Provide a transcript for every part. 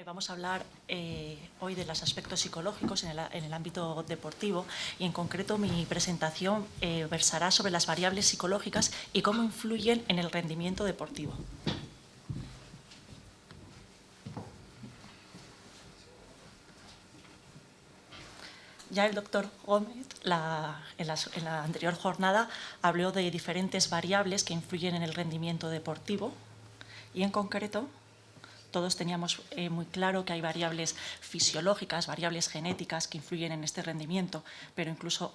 Vamos a hablar hoy de los aspectos psicológicos en el ámbito deportivo y en concreto mi presentación versará sobre las variables psicológicas y cómo influyen en el rendimiento deportivo. Ya el doctor Gómez, en la anterior jornada, habló de diferentes variables que influyen en el rendimiento deportivo y en concreto todos teníamos muy claro que hay variables fisiológicas, variables genéticas que influyen en este rendimiento, pero incluso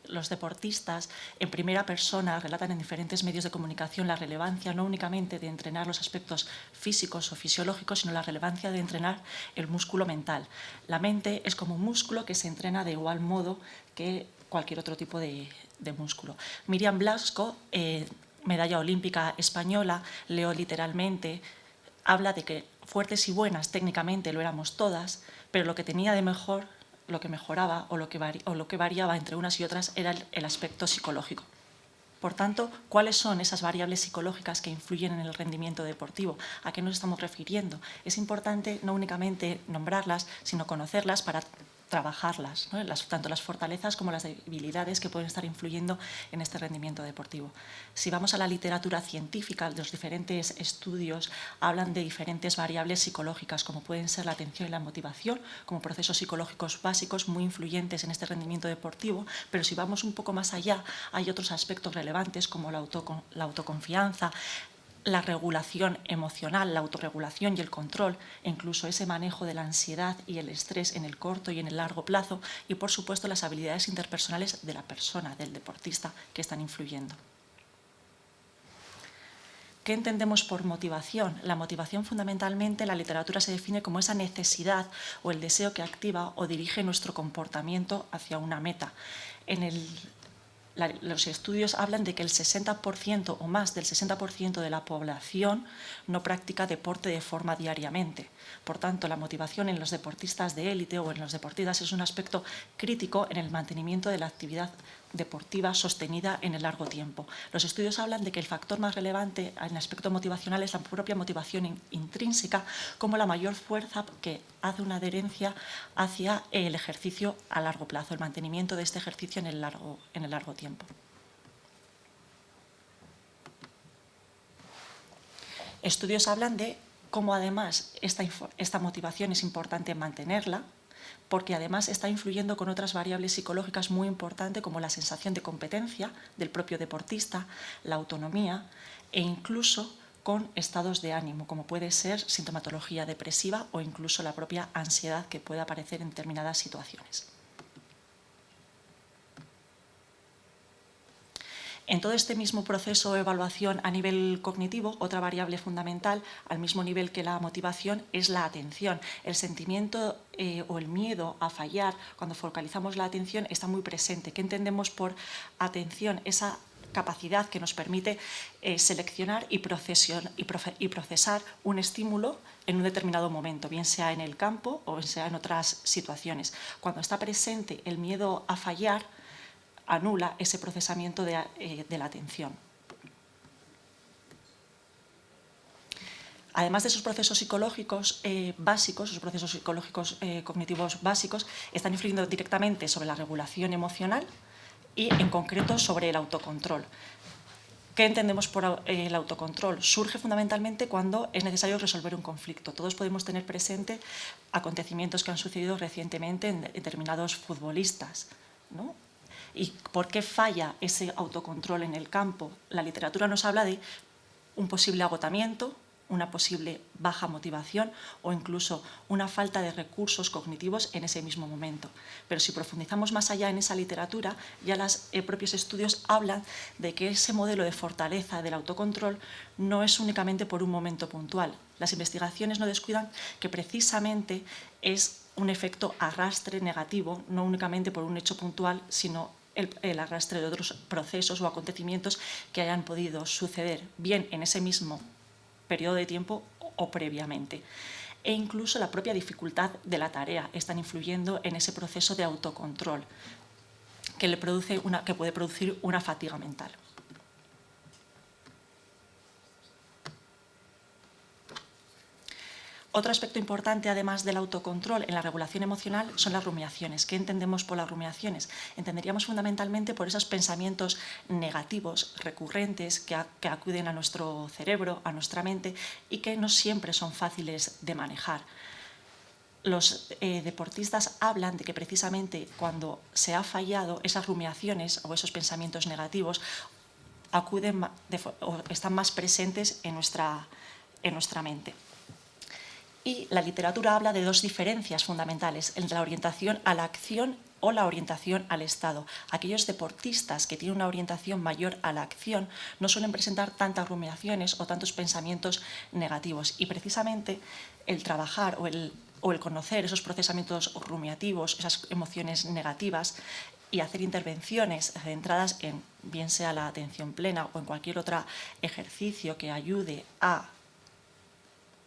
los deportistas en primera persona relatan en diferentes medios de comunicación la relevancia no únicamente de entrenar los aspectos físicos o fisiológicos, sino la relevancia de entrenar el músculo mental. La mente es como un músculo que se entrena de igual modo que cualquier otro tipo de músculo. Miriam Blasco, medalla olímpica española, leo literalmente, habla de que fuertes y buenas técnicamente lo éramos todas, pero lo que tenía de mejor, lo que mejoraba o lo que variaba entre unas y otras era el aspecto psicológico. Por tanto, ¿cuáles son esas variables psicológicas que influyen en el rendimiento deportivo? ¿A qué nos estamos refiriendo? Es importante no únicamente nombrarlas, sino conocerlas para trabajarlas, ¿no? Tanto las fortalezas como las debilidades que pueden estar influyendo en este rendimiento deportivo. Si vamos a la literatura científica, los diferentes estudios hablan de diferentes variables psicológicas, como pueden ser la atención y la motivación, como procesos psicológicos básicos muy influyentes en este rendimiento deportivo, pero si vamos un poco más allá, hay otros aspectos relevantes como la autoconfianza, la regulación emocional, la autorregulación y el control, e incluso ese manejo de la ansiedad y el estrés en el corto y en el largo plazo, y por supuesto las habilidades interpersonales de la persona, del deportista, que están influyendo. ¿Qué entendemos por motivación? La motivación fundamentalmente en la literatura se define como esa necesidad o el deseo que activa o dirige nuestro comportamiento hacia una meta. Los estudios hablan de que el 60% o más del 60% de la población no practica deporte de forma diariamente. Por tanto, la motivación en los deportistas de élite o en los deportistas es un aspecto crítico en el mantenimiento de la actividad deportiva sostenida en el largo tiempo. Los estudios hablan de que el factor más relevante en el aspecto motivacional es la propia motivación intrínseca como la mayor fuerza que hace una adherencia hacia el ejercicio a largo plazo, el mantenimiento de este ejercicio en el largo tiempo. Estudios hablan de cómo además esta motivación es importante mantenerla, porque además está influyendo con otras variables psicológicas muy importantes como la sensación de competencia del propio deportista, la autonomía e incluso con estados de ánimo, como puede ser sintomatología depresiva o incluso la propia ansiedad que puede aparecer en determinadas situaciones. En todo este mismo proceso de evaluación a nivel cognitivo, otra variable fundamental, al mismo nivel que la motivación, es la atención. El sentimiento o el miedo a fallar, cuando focalizamos la atención, está muy presente. ¿Qué entendemos por atención? Esa capacidad que nos permite seleccionar y procesar un estímulo en un determinado momento, bien sea en el campo o sea en otras situaciones. Cuando está presente el miedo a fallar, anula ese procesamiento de la atención. Además de esos procesos psicológicos básicos, esos procesos psicológicos cognitivos básicos, están influyendo directamente sobre la regulación emocional y, en concreto, sobre el autocontrol. ¿Qué entendemos por el autocontrol? Surge fundamentalmente cuando es necesario resolver un conflicto. Todos podemos tener presente acontecimientos que han sucedido recientemente en determinados futbolistas, ¿no? ¿Y por qué falla ese autocontrol en el campo? La literatura nos habla de un posible agotamiento, una posible baja motivación o incluso una falta de recursos cognitivos en ese mismo momento. Pero si profundizamos más allá en esa literatura, ya los propios estudios hablan de que ese modelo de fortaleza del autocontrol no es únicamente por un momento puntual. Las investigaciones no descuidan que precisamente es un efecto arrastre negativo, no únicamente por un hecho puntual, sino el arrastre de otros procesos o acontecimientos que hayan podido suceder bien en ese mismo periodo de tiempo o previamente. E incluso la propia dificultad de la tarea están influyendo en ese proceso de autocontrol que puede producir una fatiga mental. Otro aspecto importante, además del autocontrol en la regulación emocional, son las rumiaciones. ¿Qué entendemos por las rumiaciones? Entenderíamos fundamentalmente por esos pensamientos negativos, recurrentes, que acuden a nuestro cerebro, a nuestra mente, y que no siempre son fáciles de manejar. Los deportistas hablan de que precisamente cuando se ha fallado, esas rumiaciones o esos pensamientos negativos acuden o están más presentes en nuestra mente. Y la literatura habla de dos diferencias fundamentales entre la orientación a la acción o la orientación al estado. Aquellos deportistas que tienen una orientación mayor a la acción no suelen presentar tantas rumiaciones o tantos pensamientos negativos. Y precisamente el trabajar o el conocer esos procesamientos rumiativos, esas emociones negativas, y hacer intervenciones centradas en, bien sea la atención plena o en cualquier otro ejercicio que ayude a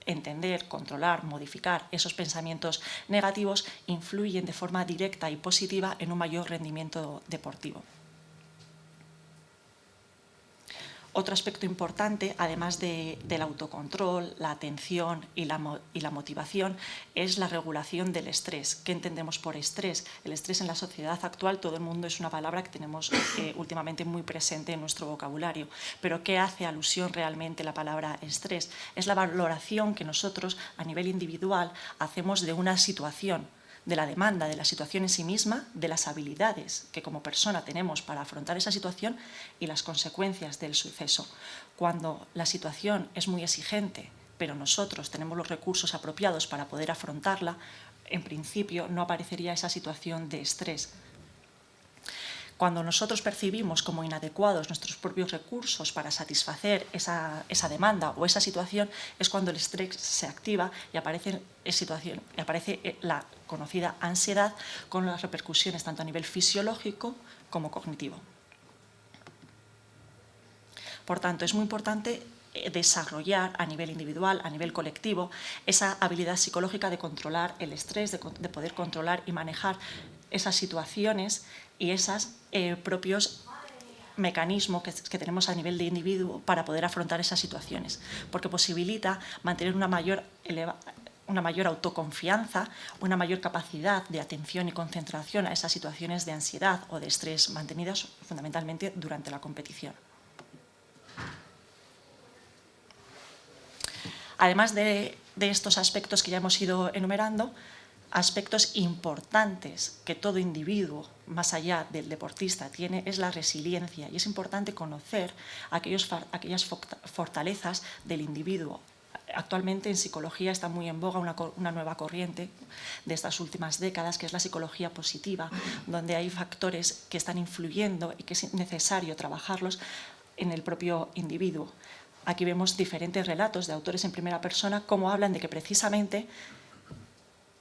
entender, controlar, modificar esos pensamientos negativos, influyen de forma directa y positiva en un mayor rendimiento deportivo. Otro aspecto importante, además del autocontrol, la atención y la motivación, es la regulación del estrés. ¿Qué entendemos por estrés? El estrés en la sociedad actual, todo el mundo, es una palabra que tenemos últimamente muy presente en nuestro vocabulario. Pero ¿qué hace alusión realmente la palabra estrés? Es la valoración que nosotros, a nivel individual, hacemos de una situación, de la demanda, de la situación en sí misma, de las habilidades que como persona tenemos para afrontar esa situación y las consecuencias del suceso. Cuando la situación es muy exigente, pero nosotros tenemos los recursos apropiados para poder afrontarla, en principio no aparecería esa situación de estrés. Cuando nosotros percibimos como inadecuados nuestros propios recursos para satisfacer esa demanda o esa situación, es cuando el estrés se activa y aparece la conocida ansiedad, con las repercusiones tanto a nivel fisiológico como cognitivo. Por tanto, es muy importante desarrollar a nivel individual, a nivel colectivo, esa habilidad psicológica de controlar el estrés, de poder controlar y manejar esas situaciones y esos propios mecanismos que tenemos a nivel de individuo para poder afrontar esas situaciones, porque posibilita mantener una mayor autoconfianza, una mayor capacidad de atención y concentración a esas situaciones de ansiedad o de estrés mantenidas fundamentalmente durante la competición. Además de estos aspectos que ya hemos ido enumerando, aspectos importantes que todo individuo, más allá del deportista, tiene es la resiliencia, y es importante conocer aquellas fortalezas del individuo. Actualmente en psicología está muy en boga una nueva corriente de estas últimas décadas, que es la psicología positiva, donde hay factores que están influyendo y que es necesario trabajarlos en el propio individuo. Aquí vemos diferentes relatos de autores en primera persona, cómo hablan de que precisamente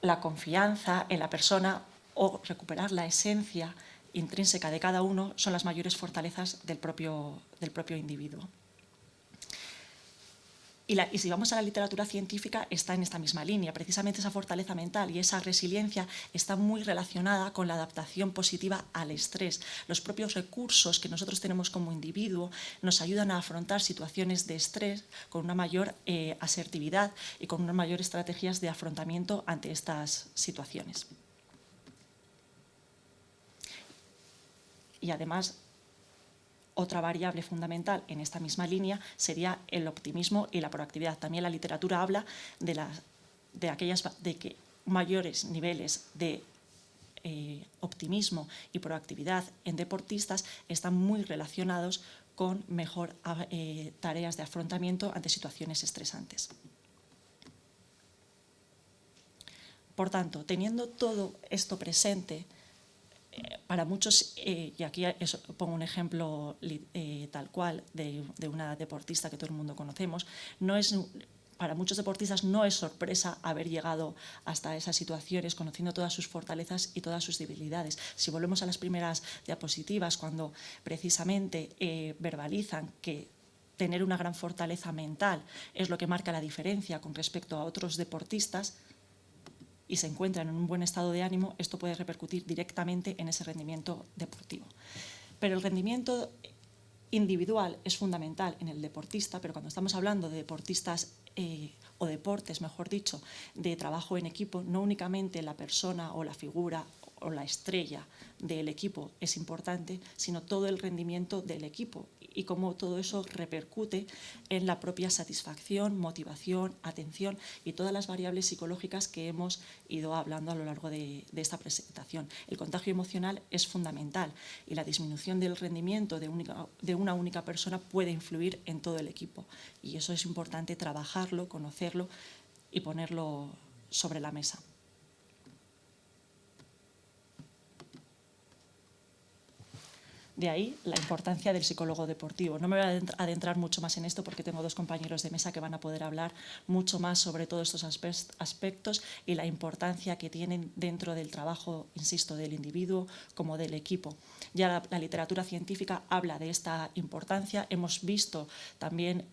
la confianza en la persona o recuperar la esencia intrínseca de cada uno son las mayores fortalezas del propio individuo. Y si vamos a la literatura científica, está en esta misma línea. Precisamente esa fortaleza mental y esa resiliencia está muy relacionada con la adaptación positiva al estrés. Los propios recursos que nosotros tenemos como individuo nos ayudan a afrontar situaciones de estrés con una mayor asertividad y con unas mayores estrategias de afrontamiento ante estas situaciones. Y además, otra variable fundamental en esta misma línea sería el optimismo y la proactividad. También la literatura habla de que mayores niveles de optimismo y proactividad en deportistas están muy relacionados con mejor tareas de afrontamiento ante situaciones estresantes. Por tanto, teniendo todo esto presente, para muchos, y aquí pongo un ejemplo tal cual de una deportista que todo el mundo conocemos, para muchos deportistas no es sorpresa haber llegado hasta esas situaciones conociendo todas sus fortalezas y todas sus debilidades. Si volvemos a las primeras diapositivas, cuando precisamente verbalizan que tener una gran fortaleza mental es lo que marca la diferencia con respecto a otros deportistas, y se encuentran en un buen estado de ánimo, esto puede repercutir directamente en ese rendimiento deportivo. Pero el rendimiento individual es fundamental en el deportista, pero cuando estamos hablando de deportistas o deportes, mejor dicho, de trabajo en equipo, no únicamente la persona o la figura o la estrella del equipo es importante, sino todo el rendimiento del equipo y cómo todo eso repercute en la propia satisfacción, motivación, atención y todas las variables psicológicas que hemos ido hablando a lo largo de esta presentación. El contagio emocional es fundamental y la disminución del rendimiento de una única persona puede influir en todo el equipo. Y eso es importante trabajarlo, conocerlo y ponerlo sobre la mesa. De ahí la importancia del psicólogo deportivo. No me voy a adentrar mucho más en esto porque tengo dos compañeros de mesa que van a poder hablar mucho más sobre todos estos aspectos y la importancia que tienen dentro del trabajo, insisto, del individuo como del equipo. Ya la literatura científica habla de esta importancia. Hemos visto también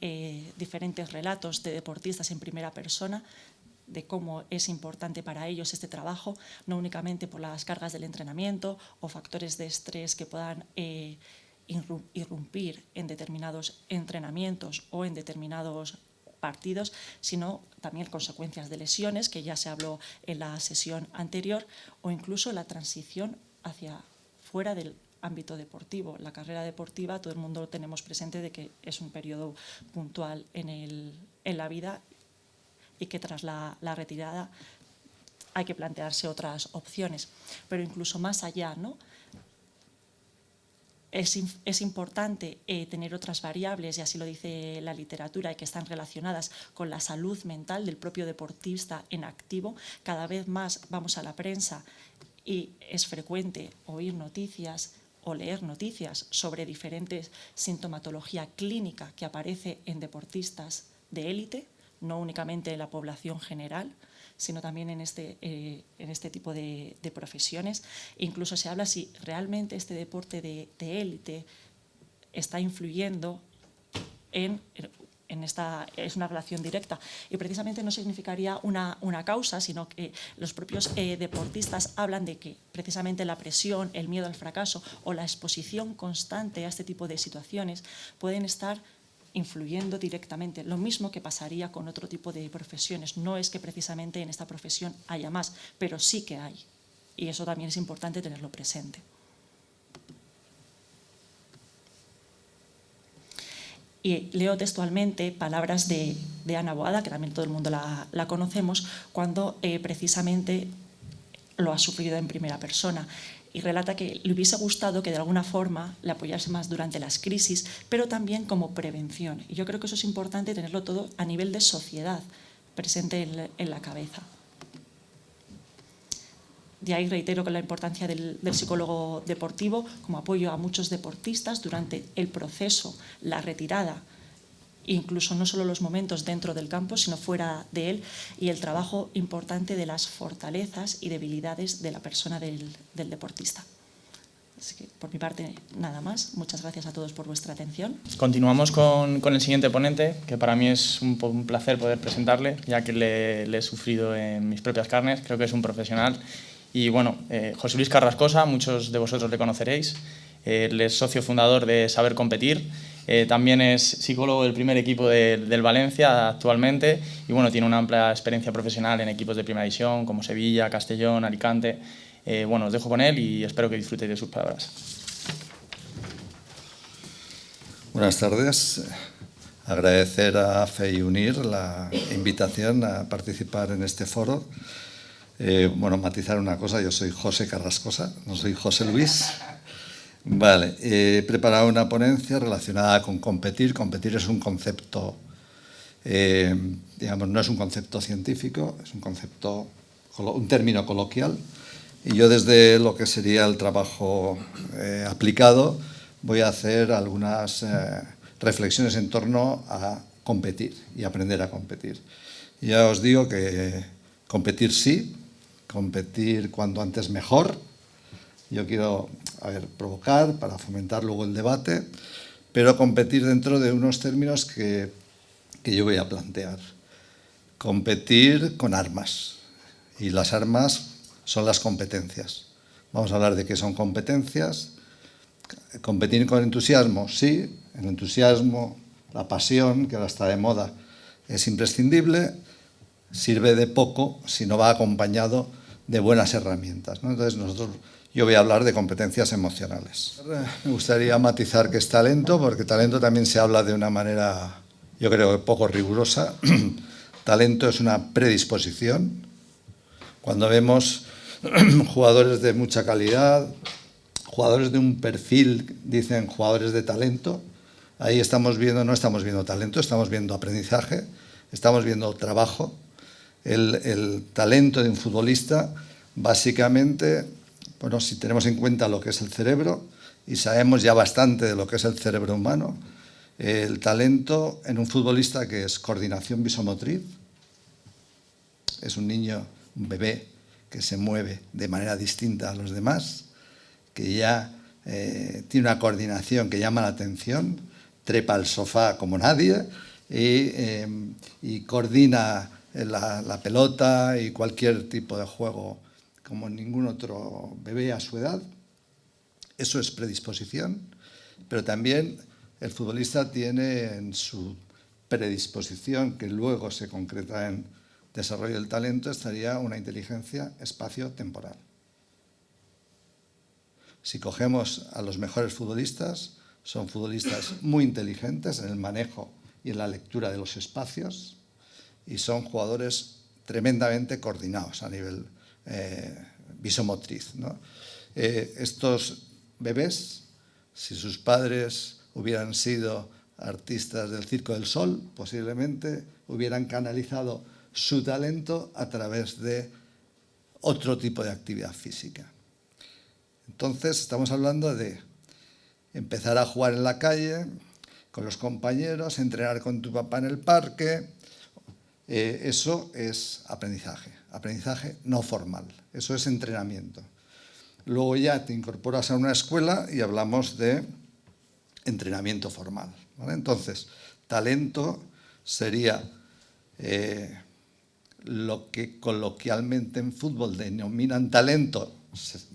diferentes relatos de deportistas en primera persona de cómo es importante para ellos este trabajo, no únicamente por las cargas del entrenamiento o factores de estrés que puedan irrumpir en determinados entrenamientos o en determinados partidos, sino también consecuencias de lesiones, que ya se habló en la sesión anterior, o incluso la transición hacia fuera del ámbito deportivo. La carrera deportiva, todo el mundo tenemos presente de que es un periodo puntual en la vida y que tras la retirada hay que plantearse otras opciones. Pero incluso más allá, ¿no? Es importante tener otras variables, y así lo dice la literatura, y que están relacionadas con la salud mental del propio deportista en activo. Cada vez más vamos a la prensa y es frecuente oír noticias o leer noticias sobre diferentes sintomatología clínica que aparece en deportistas de élite, no únicamente en la población general, sino también en este tipo de profesiones. Incluso se habla si realmente este deporte de élite está influyendo es una relación directa. Y precisamente no significaría una causa, sino que los propios deportistas hablan de que precisamente la presión, el miedo al fracaso o la exposición constante a este tipo de situaciones pueden estar influyendo directamente. Lo mismo que pasaría con otro tipo de profesiones. No es que precisamente en esta profesión haya más, pero sí que hay. Y eso también es importante tenerlo presente. Y leo textualmente palabras de Ana Boada, que también todo el mundo la conocemos, cuando precisamente lo ha sufrido en primera persona. Y relata que le hubiese gustado que de alguna forma le apoyase más durante las crisis, pero también como prevención. Y yo creo que eso es importante tenerlo todo a nivel de sociedad presente en la cabeza. De ahí reitero que la importancia del psicólogo deportivo como apoyo a muchos deportistas durante el proceso, la retirada, incluso no solo los momentos dentro del campo, sino fuera de él, y el trabajo importante de las fortalezas y debilidades de la persona del deportista. Así que, por mi parte, nada más. Muchas gracias a todos por vuestra atención. Continuamos con el siguiente ponente, que para mí es un placer poder presentarle, ya que le he sufrido en mis propias carnes. Creo que es un profesional. Y bueno, José Luis Carrascosa, muchos de vosotros le conoceréis. Él es socio fundador de Saber Competir. También es psicólogo del primer equipo del Valencia actualmente y bueno, tiene una amplia experiencia profesional en equipos de primera división como Sevilla, Castellón, Alicante. Bueno, os dejo con él y espero que disfrutéis de sus palabras. Buenas tardes. Agradecer a FE y UNIR la invitación a participar en este foro. Bueno, matizar una cosa, yo soy José Carrascosa, no soy José Luis. Vale, he preparado una ponencia relacionada con competir. Competir es un concepto, digamos, no es un concepto científico, es un término coloquial. Y yo desde lo que sería el trabajo aplicado voy a hacer algunas reflexiones en torno a competir y aprender a competir. Ya os digo que competir sí, competir cuanto antes mejor. Yo quiero provocar para fomentar luego el debate, pero competir dentro de unos términos que yo voy a plantear. Competir con armas, y las armas son las competencias. Vamos a hablar de qué son competencias. Competir con entusiasmo, sí, el entusiasmo, la pasión, que ahora está de moda, es imprescindible, sirve de poco si no va acompañado de buenas herramientas, ¿no? Entonces yo voy a hablar de competencias emocionales. Me gustaría matizar que es talento, porque talento también se habla de una manera, yo creo que poco rigurosa. Talento es una predisposición. Cuando vemos jugadores de mucha calidad, jugadores de un perfil, dicen jugadores de talento, ahí no estamos viendo talento, estamos viendo aprendizaje, estamos viendo trabajo. El talento de un futbolista, básicamente, bueno, si tenemos en cuenta lo que es el cerebro, y sabemos ya bastante de lo que es el cerebro humano, el talento en un futbolista, que es coordinación visomotriz, es un niño, un bebé, que se mueve de manera distinta a los demás, que ya tiene una coordinación que llama la atención, trepa al sofá como nadie y coordina la pelota y cualquier tipo de juego como ningún otro bebé a su edad. Eso es predisposición, pero también el futbolista tiene en su predisposición, que luego se concreta en desarrollo del talento, estaría una inteligencia espacio-temporal. Si cogemos a los mejores futbolistas, son futbolistas muy inteligentes en el manejo y en la lectura de los espacios y son jugadores tremendamente coordinados a nivel visomotriz, ¿no? Estos bebés, si sus padres hubieran sido artistas del Circo del Sol, posiblemente hubieran canalizado su talento a través de otro tipo de actividad física. Entonces, estamos hablando de empezar a jugar en la calle, con los compañeros, entrenar con tu papá en el parque. Eso es aprendizaje, aprendizaje no formal, eso es entrenamiento. Luego ya te incorporas a una escuela y hablamos de entrenamiento formal, ¿vale? Entonces, talento sería lo que coloquialmente en fútbol denominan talento,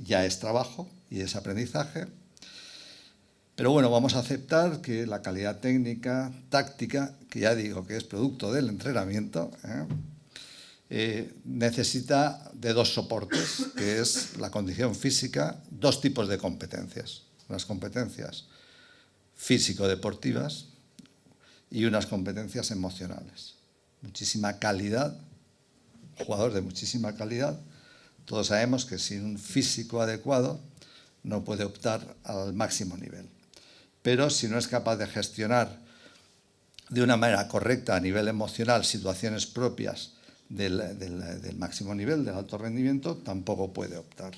ya es trabajo y es aprendizaje. Pero bueno, vamos a aceptar que la calidad técnica, táctica, que ya digo que es producto del entrenamiento, necesita de dos soportes, que es la condición física, dos tipos de competencias. Unas competencias físico-deportivas y unas competencias emocionales. Muchísima calidad, jugador de muchísima calidad. Todos sabemos que sin un físico adecuado no puede optar al máximo nivel. Pero si no es capaz de gestionar de una manera correcta a nivel emocional situaciones propias del máximo nivel, del alto rendimiento, tampoco puede optar.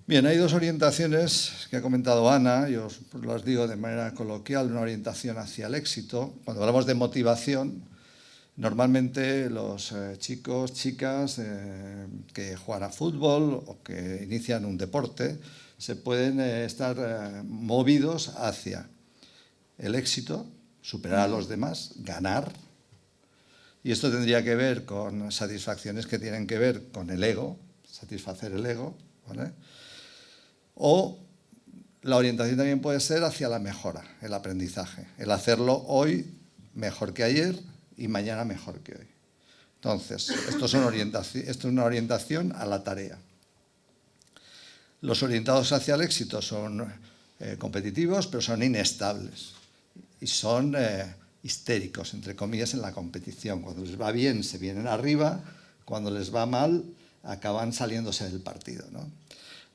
Bien, hay dos orientaciones que ha comentado Ana, yo os las digo de manera coloquial, una orientación hacia el éxito. Cuando hablamos de motivación, normalmente los chicos, chicas que juegan a fútbol o que inician un deporte se pueden estar movidos hacia el éxito, superar a los demás, ganar. Y esto tendría que ver con satisfacciones que tienen que ver con el ego, satisfacer el ego, ¿vale? O la orientación también puede ser hacia la mejora, el aprendizaje, el hacerlo hoy mejor que ayer y mañana mejor que hoy. Entonces, esto es una orientación a la tarea. Los orientados hacia el éxito son competitivos, pero son inestables y son histéricos, entre comillas, en la competición. Cuando les va bien, se vienen arriba, cuando les va mal, acaban saliéndose del partido, ¿no?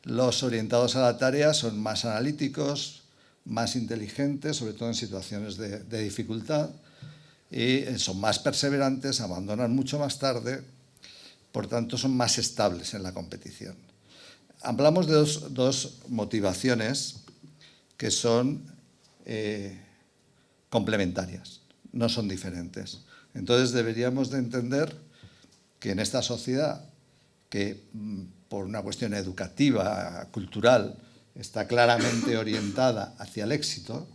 Los orientados a la tarea son más analíticos, más inteligentes, sobre todo en situaciones de dificultad, y son más perseverantes, abandonan mucho más tarde, por tanto son más estables en la competición. Hablamos de dos motivaciones que son complementarias, no son diferentes. Entonces deberíamos de entender que en esta sociedad, que por una cuestión educativa, cultural, está claramente orientada hacia el éxito,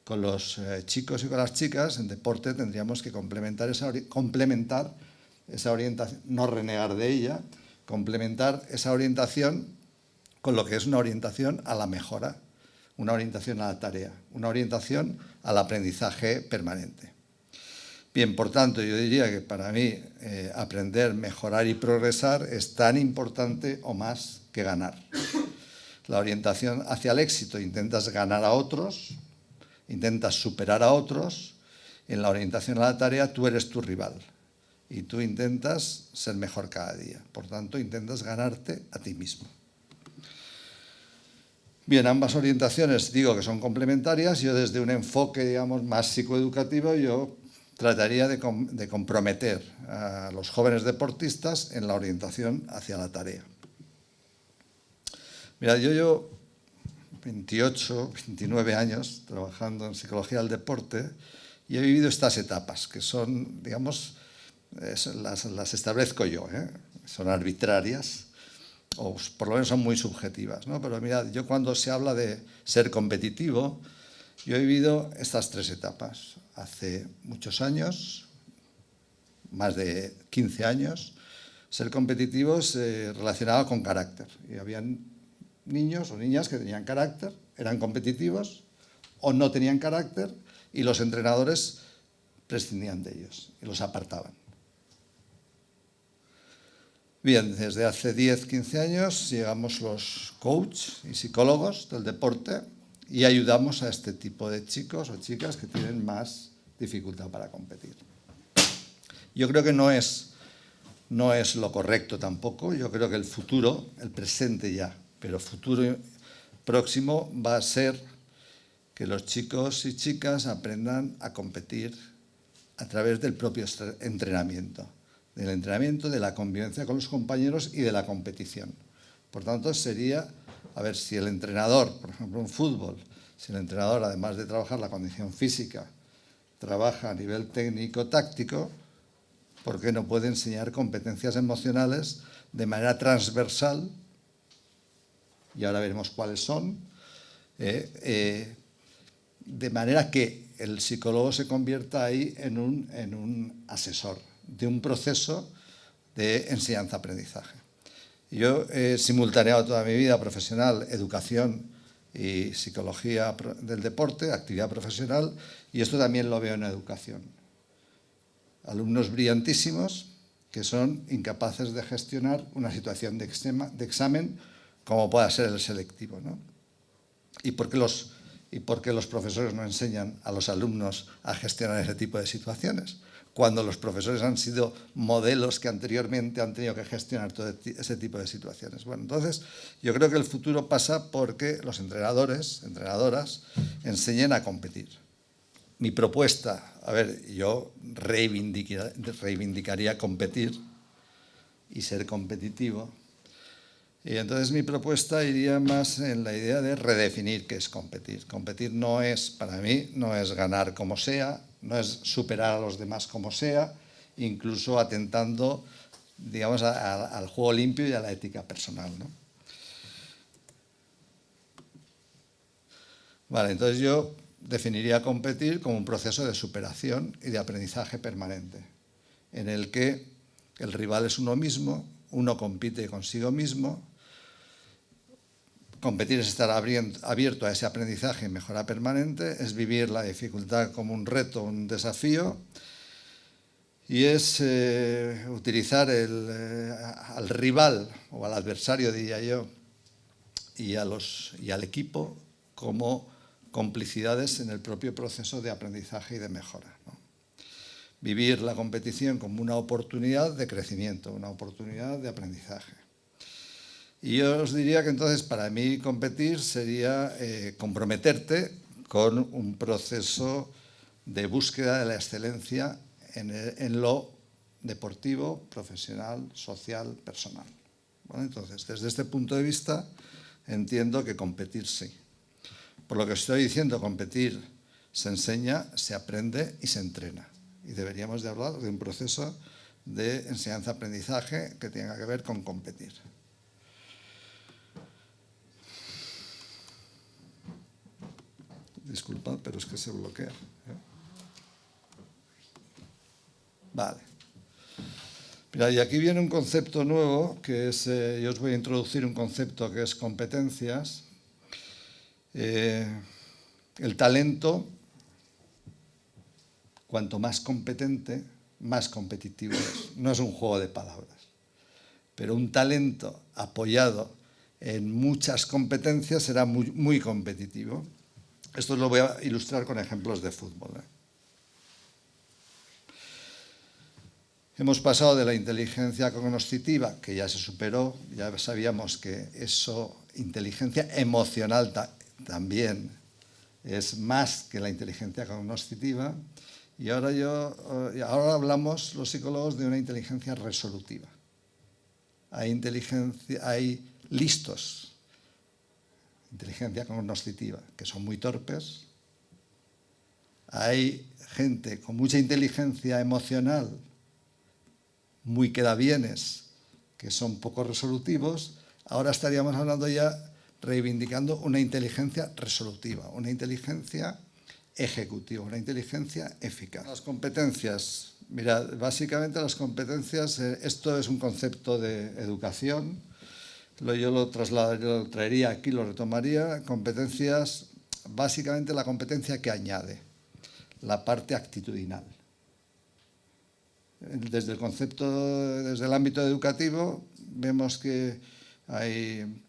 con los chicos y con las chicas, en deporte tendríamos que complementar esa orientación, no renegar de ella, complementar esa orientación con lo que es una orientación a la mejora, una orientación a la tarea, una orientación al aprendizaje permanente. Bien, por tanto, yo diría que para mí aprender, mejorar y progresar es tan importante o más que ganar. La orientación hacia el éxito, intentas ganar a otros, intentas superar a otros. En la orientación a la tarea, tú eres tu rival y tú intentas ser mejor cada día. Por tanto, intentas ganarte a ti mismo. Bien, ambas orientaciones digo que son complementarias. Yo desde un enfoque, digamos, más psicoeducativo, yo trataría de comprometer a los jóvenes deportistas en la orientación hacia la tarea. Mira, yo llevo 28, 29 años trabajando en psicología del deporte y he vivido estas etapas, que son, digamos, las establezco yo, son arbitrarias, o por lo menos son muy subjetivas, ¿no? Pero mirad, yo cuando se habla de ser competitivo, yo he vivido estas 3 etapas. Hace muchos años, más de 15 años, ser competitivo se relacionaba con carácter. Y habían niños o niñas que tenían carácter, eran competitivos, o no tenían carácter, y los entrenadores prescindían de ellos y los apartaban. Bien, desde hace 10, 15 años llegamos los coaches y psicólogos del deporte y ayudamos a este tipo de chicos o chicas que tienen más dificultad para competir. Yo creo que no es lo correcto tampoco. Yo creo que el futuro, el presente ya, pero futuro próximo va a ser que los chicos y chicas aprendan a competir a través del propio entrenamiento. Del entrenamiento, de la convivencia con los compañeros y de la competición. Por tanto, sería, a ver, si el entrenador, por ejemplo en fútbol, si el entrenador, además de trabajar la condición física, trabaja a nivel técnico-táctico, ¿por qué no puede enseñar competencias emocionales de manera transversal? Y ahora veremos cuáles son. De manera que el psicólogo se convierta ahí en un asesor de un proceso de enseñanza-aprendizaje. Yo he simultaneado toda mi vida profesional educación y psicología del deporte, actividad profesional, y esto también lo veo en educación. Alumnos brillantísimos que son incapaces de gestionar una situación de examen como pueda ser el selectivo, ¿no? ¿Y por qué los profesores no enseñan a los alumnos a gestionar ese tipo de situaciones? Cuando los profesores han sido modelos que anteriormente han tenido que gestionar todo ese tipo de situaciones. Bueno, entonces, yo creo que el futuro pasa porque los entrenadores, entrenadoras, enseñen a competir. Mi propuesta, a ver, yo reivindicaría competir y ser competitivo. Y entonces mi propuesta iría más en la idea de redefinir qué es competir. Competir no es, para mí, no es ganar como sea, no es superar a los demás como sea, incluso atentando, digamos, al juego limpio y a la ética personal, ¿no? Vale, entonces yo definiría competir como un proceso de superación y de aprendizaje permanente, en el que el rival es uno mismo, uno compite consigo mismo. Competir es estar abierto a ese aprendizaje y mejora permanente, es vivir la dificultad como un reto, un desafío, y es utilizar al rival o al adversario, diría yo, y al equipo como complicidades en el propio proceso de aprendizaje y de mejora, ¿no? Vivir la competición como una oportunidad de crecimiento, una oportunidad de aprendizaje. Y yo os diría que entonces para mí competir sería comprometerte con un proceso de búsqueda de la excelencia en lo deportivo, profesional, social, personal. Bueno, entonces, desde este punto de vista, entiendo que competir sí. Por lo que estoy diciendo, competir se enseña, se aprende y se entrena. Y deberíamos de hablar de un proceso de enseñanza-aprendizaje que tenga que ver con competir. Disculpad, pero es que se bloquea. Vale. Mira, y aquí viene un concepto nuevo, que es, yo os voy a introducir un concepto que es competencias. El talento, cuanto más competente, más competitivo es. No es un juego de palabras. Pero un talento apoyado en muchas competencias será muy, muy competitivo. Esto lo voy a ilustrar con ejemplos de fútbol. Hemos pasado de la inteligencia cognoscitiva, que ya se superó, ya sabíamos que eso, inteligencia emocional también es más que la inteligencia cognoscitiva, y ahora hablamos los psicólogos de una inteligencia resolutiva. Hay listos, inteligencia cognoscitiva, que son muy torpes. Hay gente con mucha inteligencia emocional, muy quedabienes, que son poco resolutivos. Ahora estaríamos hablando ya, reivindicando una inteligencia resolutiva, una inteligencia ejecutiva, una inteligencia eficaz. Las competencias, mirad, básicamente las competencias, esto es un concepto de educación, yo lo traería aquí, lo retomaría. Competencias, básicamente la competencia que añade, la parte actitudinal. Desde el concepto, desde el ámbito educativo, vemos que hay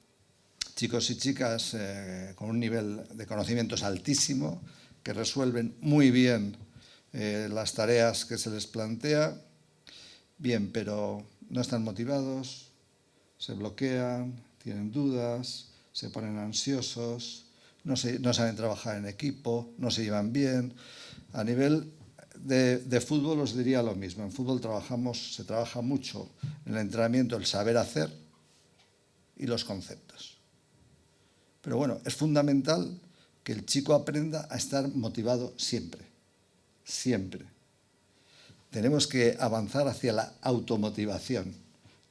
chicos y chicas con un nivel de conocimientos altísimo, que resuelven muy bien las tareas que se les plantea, bien, pero no están motivados, se bloquean, tienen dudas, se ponen ansiosos, no saben trabajar en equipo, no se llevan bien. A nivel de fútbol os diría lo mismo. En fútbol se trabaja mucho en el entrenamiento el saber hacer y los conceptos. Pero bueno, es fundamental que el chico aprenda a estar motivado siempre, siempre. Tenemos que avanzar hacia la automotivación.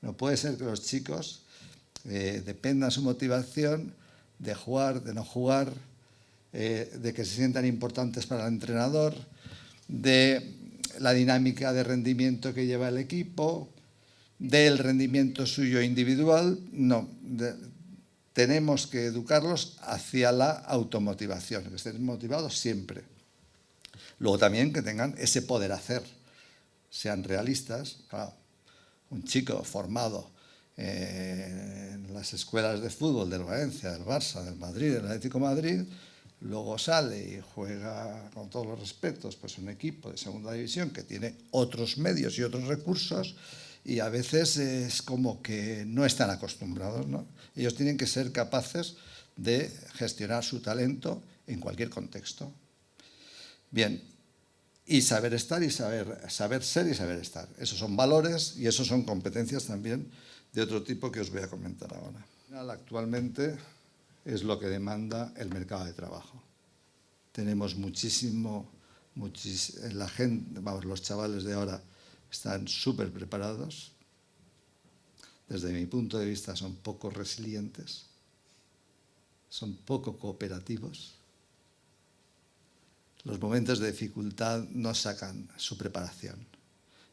No puede ser que los chicos dependan su motivación de jugar, de no jugar, de que se sientan importantes para el entrenador, de la dinámica de rendimiento que lleva el equipo, del rendimiento suyo individual. No, tenemos que educarlos hacia la automotivación, que estén motivados siempre. Luego también que tengan ese poder hacer, sean realistas. Claro, un chico formado en las escuelas de fútbol del Valencia, del Barça, del Madrid, del Atlético de Madrid, luego sale y juega, con todos los respetos, pues un equipo de segunda división que tiene otros medios y otros recursos, y a veces es como que no están acostumbrados, ¿no? Ellos tienen que ser capaces de gestionar su talento en cualquier contexto. Bien, y saber estar y saber ser y saber estar. Esos son valores y esos son competencias también de otro tipo que os voy a comentar ahora. Actualmente es lo que demanda el mercado de trabajo. Tenemos la gente, los chavales de ahora están súper preparados. Desde mi punto de vista son poco resilientes, son poco cooperativos. Los momentos de dificultad no sacan su preparación.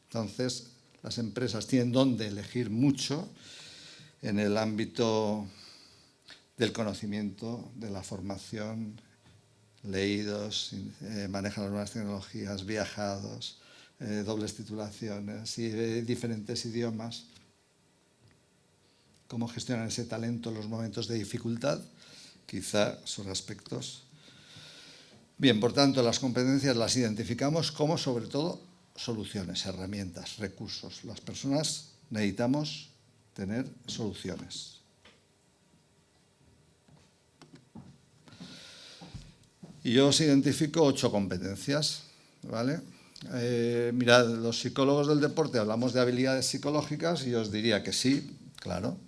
Entonces, las empresas tienen donde elegir mucho en el ámbito del conocimiento, de la formación, leídos, manejan las nuevas tecnologías, viajados, dobles titulaciones y diferentes idiomas. Cómo gestionan ese talento en los momentos de dificultad, quizá son aspectos. Bien, por tanto, las competencias las identificamos como, sobre todo, soluciones, herramientas, recursos. Las personas necesitamos tener soluciones. Y yo os identifico 8 competencias, ¿vale? Mirad, los psicólogos del deporte hablamos de habilidades psicológicas y os diría que sí, claro,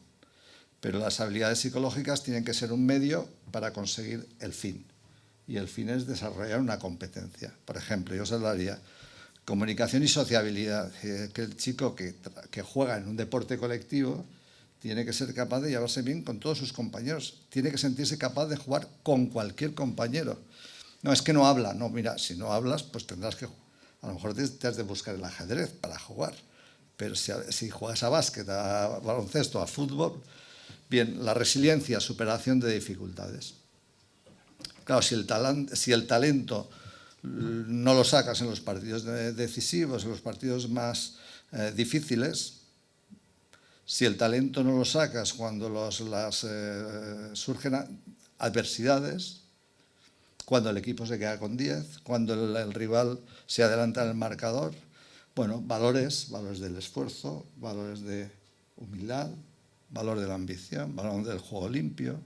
pero las habilidades psicológicas tienen que ser un medio para conseguir el fin. Y el fin es desarrollar una competencia. Por ejemplo, yo os hablaría comunicación y sociabilidad, que el chico que juega en un deporte colectivo tiene que ser capaz de llevarse bien con todos sus compañeros, tiene que sentirse capaz de jugar con cualquier compañero. No, es que no habla. No, mira, si no hablas, pues tendrás que, a lo mejor te has de buscar el ajedrez para jugar, pero si juegas a básquet, a baloncesto, a fútbol. Bien, la resiliencia, superación de dificultades. Claro, si el talento no lo sacas en los partidos decisivos, en los partidos más difíciles, si el talento no lo sacas cuando surgen adversidades, cuando el equipo se queda con 10, cuando el rival se adelanta en el marcador, bueno, valores del esfuerzo, valores de humildad, valor de la ambición, valor del juego limpio,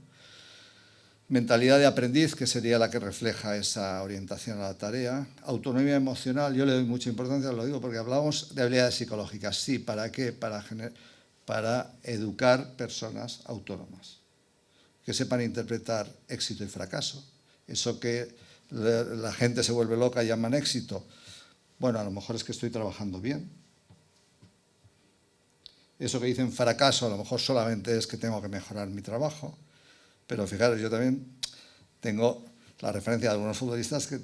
mentalidad de aprendiz, que sería la que refleja esa orientación a la tarea, autonomía emocional, yo le doy mucha importancia, lo digo porque hablamos de habilidades psicológicas. Sí, ¿para qué? Para educar personas autónomas, que sepan interpretar éxito y fracaso. Eso que la gente se vuelve loca y llaman éxito, bueno, a lo mejor es que estoy trabajando bien. Eso que dicen fracaso, a lo mejor solamente es que tengo que mejorar mi trabajo. Pero fijaros, yo también tengo la referencia de algunos futbolistas que,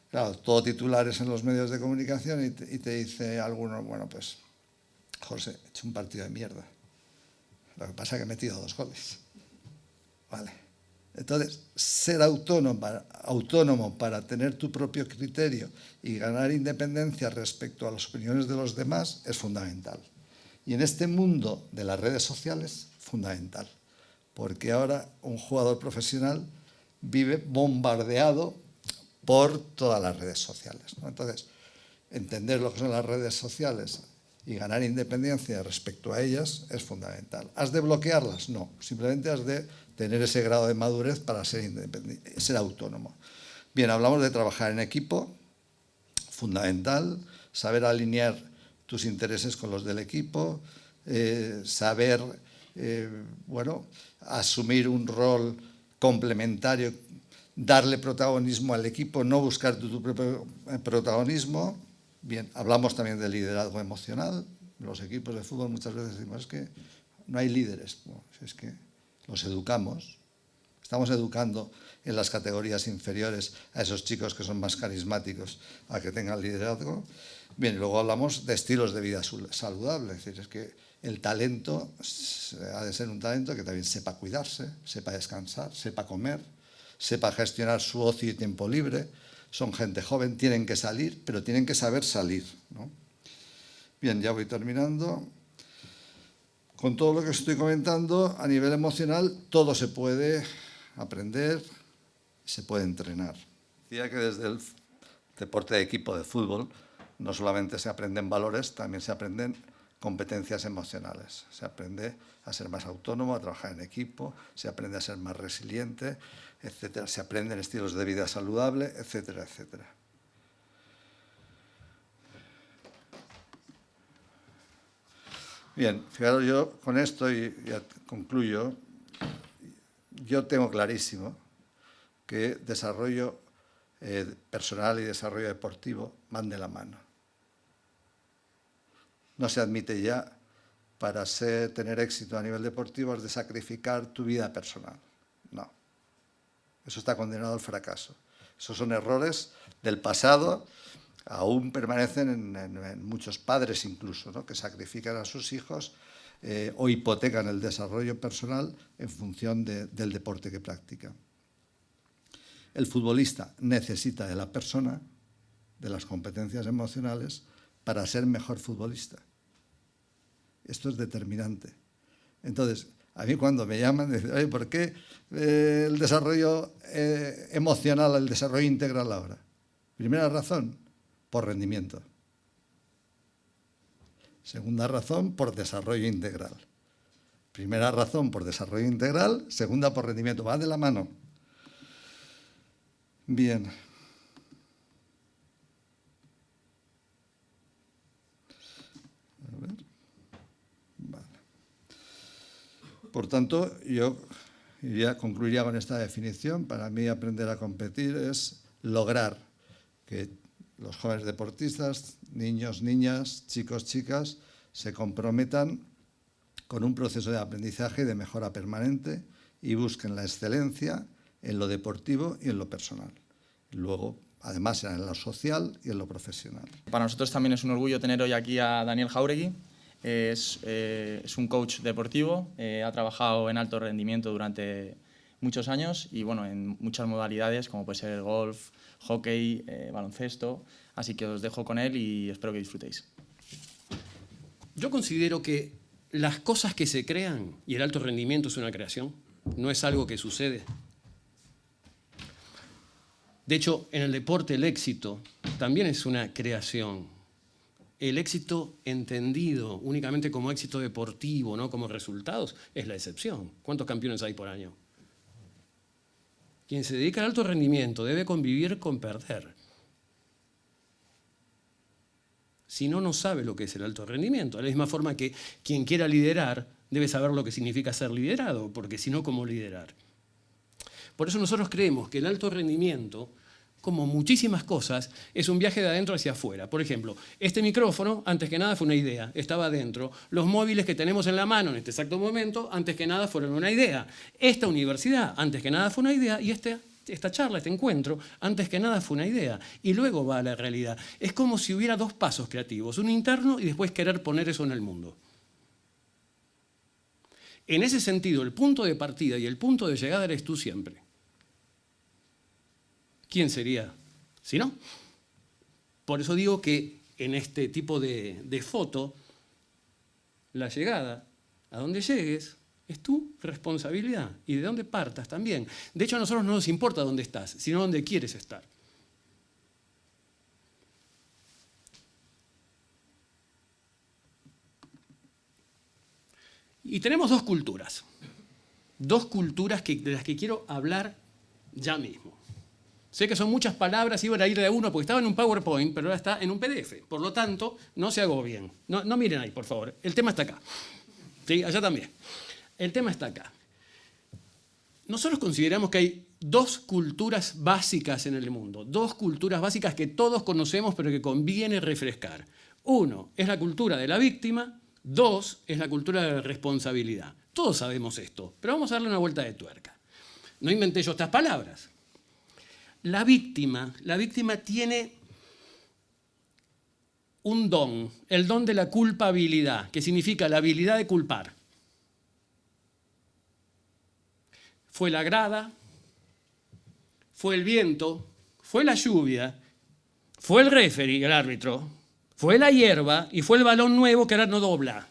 claro, todo titulares en los medios de comunicación y te dice alguno, bueno, pues, José, he hecho un partido de mierda. Lo que pasa es que he metido 2 goles. Vale. Entonces, ser autónomo para tener tu propio criterio y ganar independencia respecto a las opiniones de los demás es fundamental. Y en este mundo de las redes sociales, fundamental. Porque ahora un jugador profesional vive bombardeado por todas las redes sociales, ¿no? Entonces, entender lo que son las redes sociales y ganar independencia respecto a ellas es fundamental. ¿Has de bloquearlas? No, simplemente has de tener ese grado de madurez para ser independiente, ser autónomo. Bien, hablamos de trabajar en equipo, fundamental, saber alinear tus intereses con los del equipo, saber, bueno, asumir un rol complementario, darle protagonismo al equipo, no buscar tu propio protagonismo. Bien, hablamos también de liderazgo emocional. Los equipos de fútbol muchas veces decimos, es que no hay líderes. Bueno, es que los educamos. Estamos educando en las categorías inferiores a esos chicos que son más carismáticos, a que tengan liderazgo. Bien, y luego hablamos de estilos de vida saludables. Es decir, es que el talento ha de ser un talento que también sepa cuidarse, sepa descansar, sepa comer, sepa gestionar su ocio y tiempo libre. Son gente joven, tienen que salir, pero tienen que saber salir, ¿no? Bien, ya voy terminando. Con todo lo que estoy comentando, a nivel emocional, todo se puede aprender, se puede entrenar. Decía que desde el deporte de equipo de fútbol no solamente se aprenden valores, también se aprenden competencias emocionales. Se aprende a ser más autónomo, a trabajar en equipo, se aprende a ser más resiliente, etcétera. Se aprenden estilos de vida saludable, etcétera, etcétera. Bien, fijaros, yo con esto, y ya concluyo, yo tengo clarísimo que desarrollo personal y desarrollo deportivo van de la mano. No se admite ya, para tener éxito a nivel deportivo, has de sacrificar tu vida personal. No. Eso está condenado al fracaso. Esos son errores del pasado, aún permanecen en muchos padres incluso, ¿no? Que sacrifican a sus hijos o hipotecan el desarrollo personal en función del deporte que practican. El futbolista necesita de la persona, de las competencias emocionales, para ser mejor futbolista. Esto es determinante. Entonces, a mí cuando me llaman, me dicen, oye, ¿por qué el desarrollo emocional, el desarrollo integral ahora? Primera razón, por rendimiento. Segunda razón, por desarrollo integral. Primera razón, por desarrollo integral. Segunda, por rendimiento. Va de la mano. Bien. A ver. Vale. Por tanto, yo concluiría con esta definición. Para mí, aprender a competir es lograr que los jóvenes deportistas, niños, niñas, chicos, chicas, se comprometan con un proceso de aprendizaje y de mejora permanente y busquen la excelencia en lo deportivo y en lo personal. Luego, además, en lo social y en lo profesional. Para nosotros también es un orgullo tener hoy aquí a Daniel Jáuregui. Es un coach deportivo, ha trabajado en alto rendimiento durante muchos años y bueno, en muchas modalidades como puede ser el golf, hockey, baloncesto, así que os dejo con él y espero que disfrutéis. Yo considero que las cosas que se crean, y el alto rendimiento es una creación, no es algo que sucede. De hecho, en el deporte el éxito también es una creación. El éxito entendido únicamente como éxito deportivo, no como resultados, es la excepción. ¿Cuántos campeones hay por año? Quien se dedica al alto rendimiento debe convivir con perder. Si no, no sabe lo que es el alto rendimiento. De la misma forma que quien quiera liderar debe saber lo que significa ser liderado, porque si no, ¿cómo liderar? Por eso nosotros creemos que el alto rendimiento, como muchísimas cosas, es un viaje de adentro hacia afuera. Por ejemplo, este micrófono, antes que nada, fue una idea, estaba adentro. Los móviles que tenemos en la mano en este exacto momento, antes que nada, fueron una idea. Esta universidad, antes que nada, fue una idea, y esta charla, este encuentro, antes que nada fue una idea. Y luego va a la realidad. Es como si hubiera dos pasos creativos, uno interno y después querer poner eso en el mundo. En ese sentido, el punto de partida y el punto de llegada eres tú siempre. ¿Quién sería si no? Por eso digo que en este tipo de foto, la llegada, a donde llegues, es tu responsabilidad y de dónde partas también. De hecho, a nosotros no nos importa dónde estás, sino dónde quieres estar. Y tenemos dos culturas de las que quiero hablar ya mismo. Sé que son muchas palabras, iban a ir de uno porque estaba en un PowerPoint, pero ahora está en un PDF. Por lo tanto, no se agobien. No miren ahí, por favor. El tema está acá. ¿Sí? Allá también. El tema está acá. Nosotros consideramos que hay dos culturas básicas en el mundo. Dos culturas básicas que todos conocemos, pero que conviene refrescar. Uno es la cultura de la víctima. Dos es la cultura de la responsabilidad. Todos sabemos esto, pero vamos a darle una vuelta de tuerca. No inventé yo estas palabras. La víctima tiene un don, el don de la culpabilidad, que significa la habilidad de culpar. Fue la grada, fue el viento, fue la lluvia, fue el referee, el árbitro, fue la hierba y fue el balón nuevo que ahora no dobla.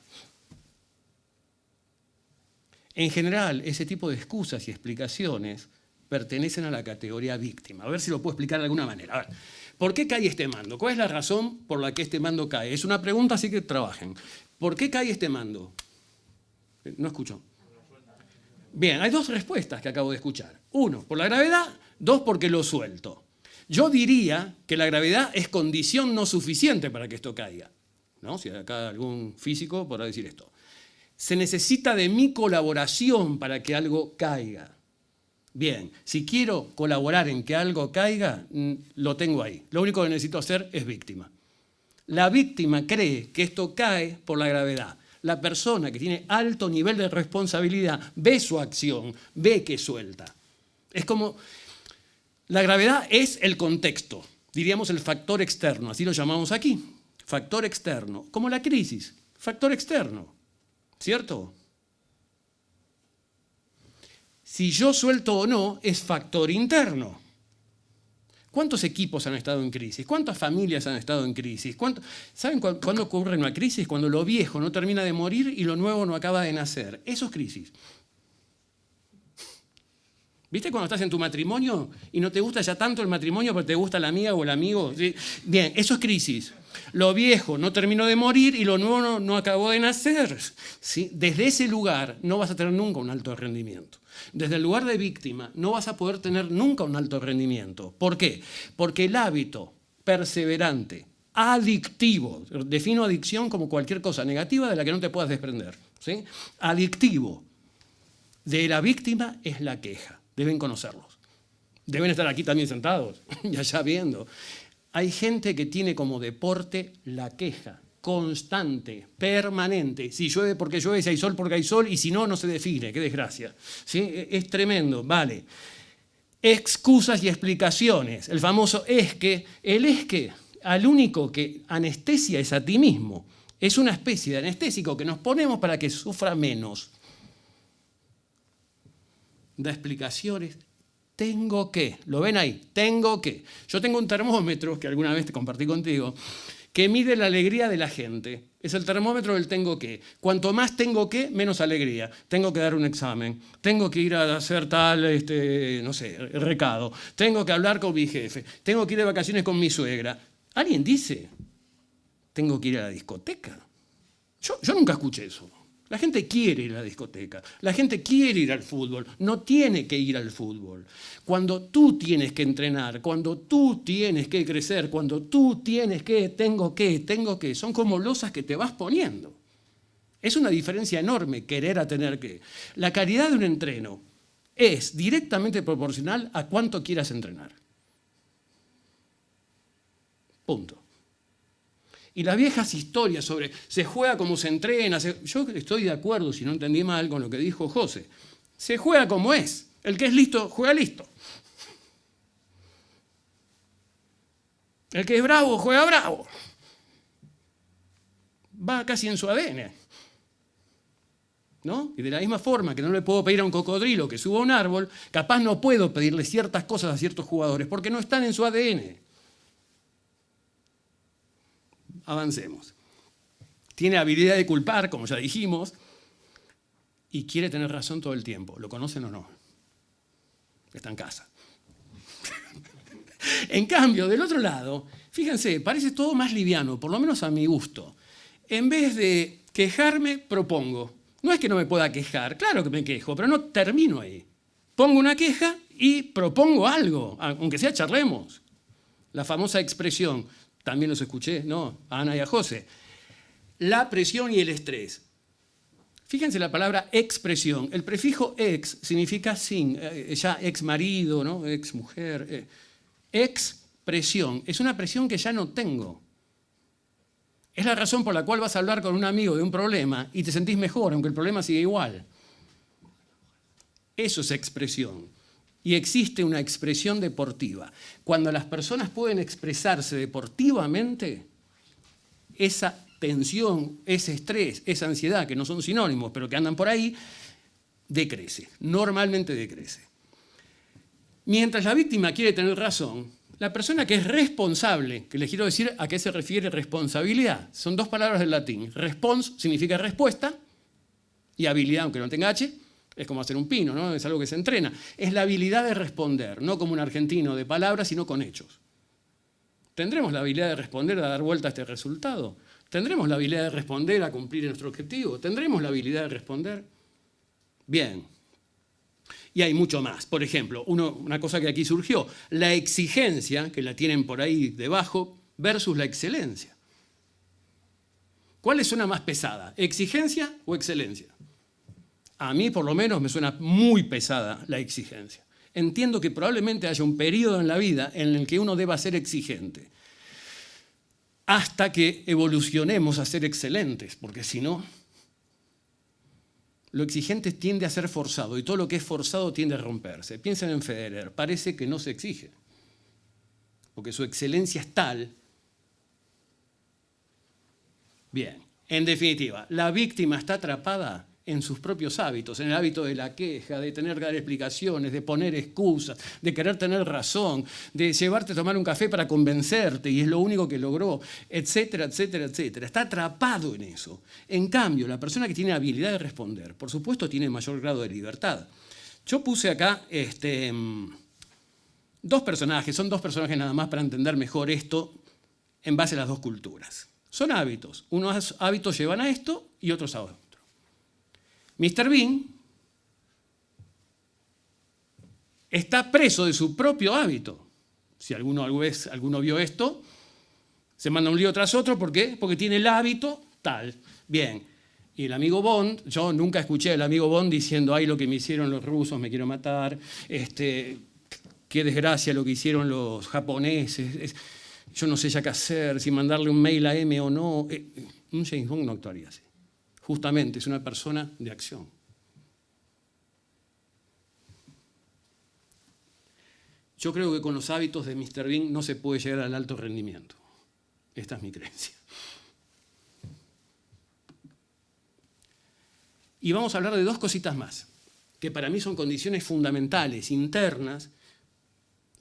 En general, ese tipo de excusas y explicaciones pertenecen a la categoría víctima. A ver si lo puedo explicar de alguna manera. A ver, ¿por qué cae este mando? ¿Cuál es la razón por la que este mando cae? Es una pregunta, así que trabajen. ¿Por qué cae este mando? No escucho. Bien, hay dos respuestas que acabo de escuchar. Uno, por la gravedad. Dos, porque lo suelto. Yo diría que la gravedad es condición no suficiente para que esto caiga. ¿No? Si acá algún físico podrá decir esto. Se necesita de mi colaboración para que algo caiga. Bien, si quiero colaborar en que algo caiga, lo tengo ahí. Lo único que necesito hacer es víctima. La víctima cree que esto cae por la gravedad. La persona que tiene alto nivel de responsabilidad ve su acción, ve que suelta. Es como, la gravedad es el contexto, diríamos el factor externo, así lo llamamos aquí. Factor externo, como la crisis, factor externo, ¿cierto? Si yo suelto o no, es factor interno. ¿Cuántos equipos han estado en crisis? ¿Cuántas familias han estado en crisis? ¿Saben cuándo ocurre una crisis? Cuando lo viejo no termina de morir y lo nuevo no acaba de nacer. Eso es crisis. ¿Viste cuando estás en tu matrimonio y no te gusta ya tanto el matrimonio, pero te gusta la amiga o el amigo? ¿Sí? Bien, eso es crisis. Lo viejo no terminó de morir y lo nuevo no acabó de nacer. ¿Sí? Desde ese lugar no vas a tener nunca un alto rendimiento. Desde el lugar de víctima no vas a poder tener nunca un alto rendimiento. ¿Por qué? Porque el hábito perseverante, adictivo, defino adicción como cualquier cosa negativa de la que no te puedas desprender, ¿sí? Adictivo de la víctima es la queja. Deben conocerlos. Deben estar aquí también sentados y allá viendo. Hay gente que tiene como deporte la queja. Constante, permanente. Si llueve porque llueve, si hay sol porque hay sol, y si no, no se define. Qué desgracia. ¿Sí? Es tremendo, vale. Excusas y explicaciones. El famoso es que. El es que, al único que anestesia es a ti mismo. Es una especie de anestésico que nos ponemos para que sufra menos. da explicaciones. Tengo que, ¿lo ven ahí? Tengo que. Yo tengo un termómetro, que alguna vez te compartí contigo, que mide la alegría de la gente. Es el termómetro del tengo que. Cuanto más tengo que, menos alegría. Tengo que dar un examen, tengo que ir a hacer tal, no sé, recado, tengo que hablar con mi jefe, tengo que ir de vacaciones con mi suegra. ¿Alguien dice, tengo que ir a la discoteca? Yo nunca escuché eso. La gente quiere ir a la discoteca, la gente quiere ir al fútbol, no tiene que ir al fútbol. Cuando tú tienes que entrenar, cuando tú tienes que crecer, cuando tú tienes que, tengo que, son como losas que te vas poniendo. Es una diferencia enorme querer a tener que. La calidad de un entreno es directamente proporcional a cuánto quieras entrenar. Punto. Y las viejas historias sobre se juega como se entrena, yo estoy de acuerdo, si no entendí mal, con lo que dijo José. Se juega como es. El que es listo, juega listo. El que es bravo, juega bravo. Va casi en su ADN. ¿No? Y de la misma forma que no le puedo pedir a un cocodrilo que suba a un árbol, capaz no puedo pedirle ciertas cosas a ciertos jugadores porque no están en su ADN. Avancemos. Tiene habilidad de culpar, como ya dijimos, y quiere tener razón todo el tiempo. ¿Lo conocen o no? Está en casa. En cambio, del otro lado, fíjense, parece todo más liviano, por lo menos a mi gusto. En vez de quejarme, propongo. No es que no me pueda quejar, claro que me quejo, pero no termino ahí. Pongo una queja y propongo algo, aunque sea charlemos. La famosa expresión, también los escuché, ¿no? A Ana y a José. La presión y el estrés. Fíjense la palabra expresión. El prefijo ex significa sin, ya ex marido, ¿no? Ex mujer. Expresión. Es una presión que ya no tengo. Es la razón por la cual vas a hablar con un amigo de un problema y te sentís mejor, aunque el problema sigue igual. Eso es expresión. Y existe una expresión deportiva. Cuando las personas pueden expresarse deportivamente, esa tensión, ese estrés, esa ansiedad, que no son sinónimos, pero que andan por ahí, decrece. Normalmente decrece. Mientras la víctima quiere tener razón, la persona que es responsable, que les quiero decir a qué se refiere responsabilidad, son dos palabras del latín. Respons significa respuesta y habilidad, aunque no tenga H, es como hacer un pino, ¿no? Es algo que se entrena. Es la habilidad de responder, no como un argentino de palabras, sino con hechos. ¿Tendremos la habilidad de responder a dar vuelta a este resultado? ¿Tendremos la habilidad de responder a cumplir nuestro objetivo? ¿Tendremos la habilidad de responder? Bien. Y hay mucho más. Por ejemplo, una cosa que aquí surgió, la exigencia, que la tienen por ahí debajo, versus la excelencia. ¿Cuál suena más pesada? ¿Exigencia o excelencia? A mí, por lo menos, me suena muy pesada la exigencia. Entiendo que probablemente haya un periodo en la vida en el que uno deba ser exigente, hasta que evolucionemos a ser excelentes, porque si no, lo exigente tiende a ser forzado, y todo lo que es forzado tiende a romperse. Piensen en Federer, parece que no se exige, porque su excelencia es tal. Bien, en definitiva, la víctima está atrapada en sus propios hábitos, en el hábito de la queja, de tener que dar explicaciones, de poner excusas, de querer tener razón, de llevarte a tomar un café para convencerte y es lo único que logró, etcétera, etcétera, etcétera. Está atrapado en eso. En cambio, la persona que tiene habilidad de responder, por supuesto, tiene mayor grado de libertad. Yo puse acá dos personajes, son dos personajes nada más para entender mejor esto en base a las dos culturas. Son hábitos. Unos hábitos llevan a esto y otros a otro. Mr. Bean está preso de su propio hábito. Si alguno vio esto, se manda un lío tras otro. ¿Por qué? Porque tiene el hábito tal. Bien. Y el amigo Bond, yo nunca escuché al amigo Bond diciendo, ay, lo que me hicieron los rusos, me quiero matar, qué desgracia lo que hicieron los japoneses, yo no sé ya qué hacer, si mandarle un mail a M o no. Un James Bond no actuaría así. Justamente, es una persona de acción. Yo creo que con los hábitos de Mr. Bean no se puede llegar al alto rendimiento. Esta es mi creencia. Y vamos a hablar de dos cositas más. que para mí son condiciones fundamentales, internas,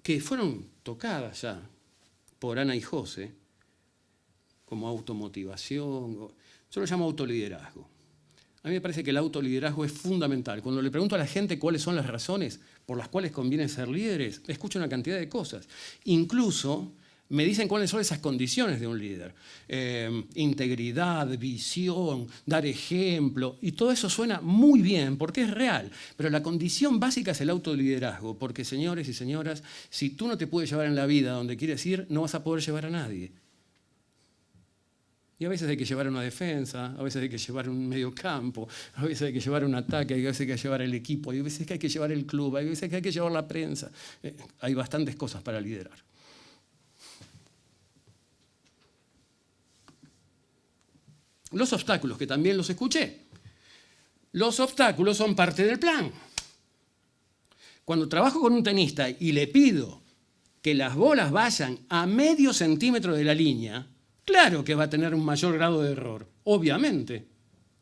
que fueron tocadas ya por Ana y José, como automotivación. Yo lo llamo autoliderazgo. A mí me parece que el autoliderazgo es fundamental. Cuando le pregunto a la gente cuáles son las razones por las cuales conviene ser líderes, escucho una cantidad de cosas. Incluso me dicen cuáles son esas condiciones de un líder. Integridad, visión, dar ejemplo. Y todo eso suena muy bien porque es real. Pero la condición básica es el autoliderazgo. Porque, señores y señoras, si tú no te puedes llevar en la vida donde quieres ir, no vas a poder llevar a nadie. Y a veces hay que llevar una defensa, a veces hay que llevar un medio campo, a veces hay que llevar un ataque, a veces hay que llevar el equipo, hay veces que hay que llevar el club, hay veces que hay que llevar la prensa. Hay bastantes cosas para liderar. Los obstáculos, que también los escuché. Los obstáculos son parte del plan. Cuando trabajo con un tenista y le pido que las bolas vayan a medio centímetro de la línea, claro que va a tener un mayor grado de error, obviamente.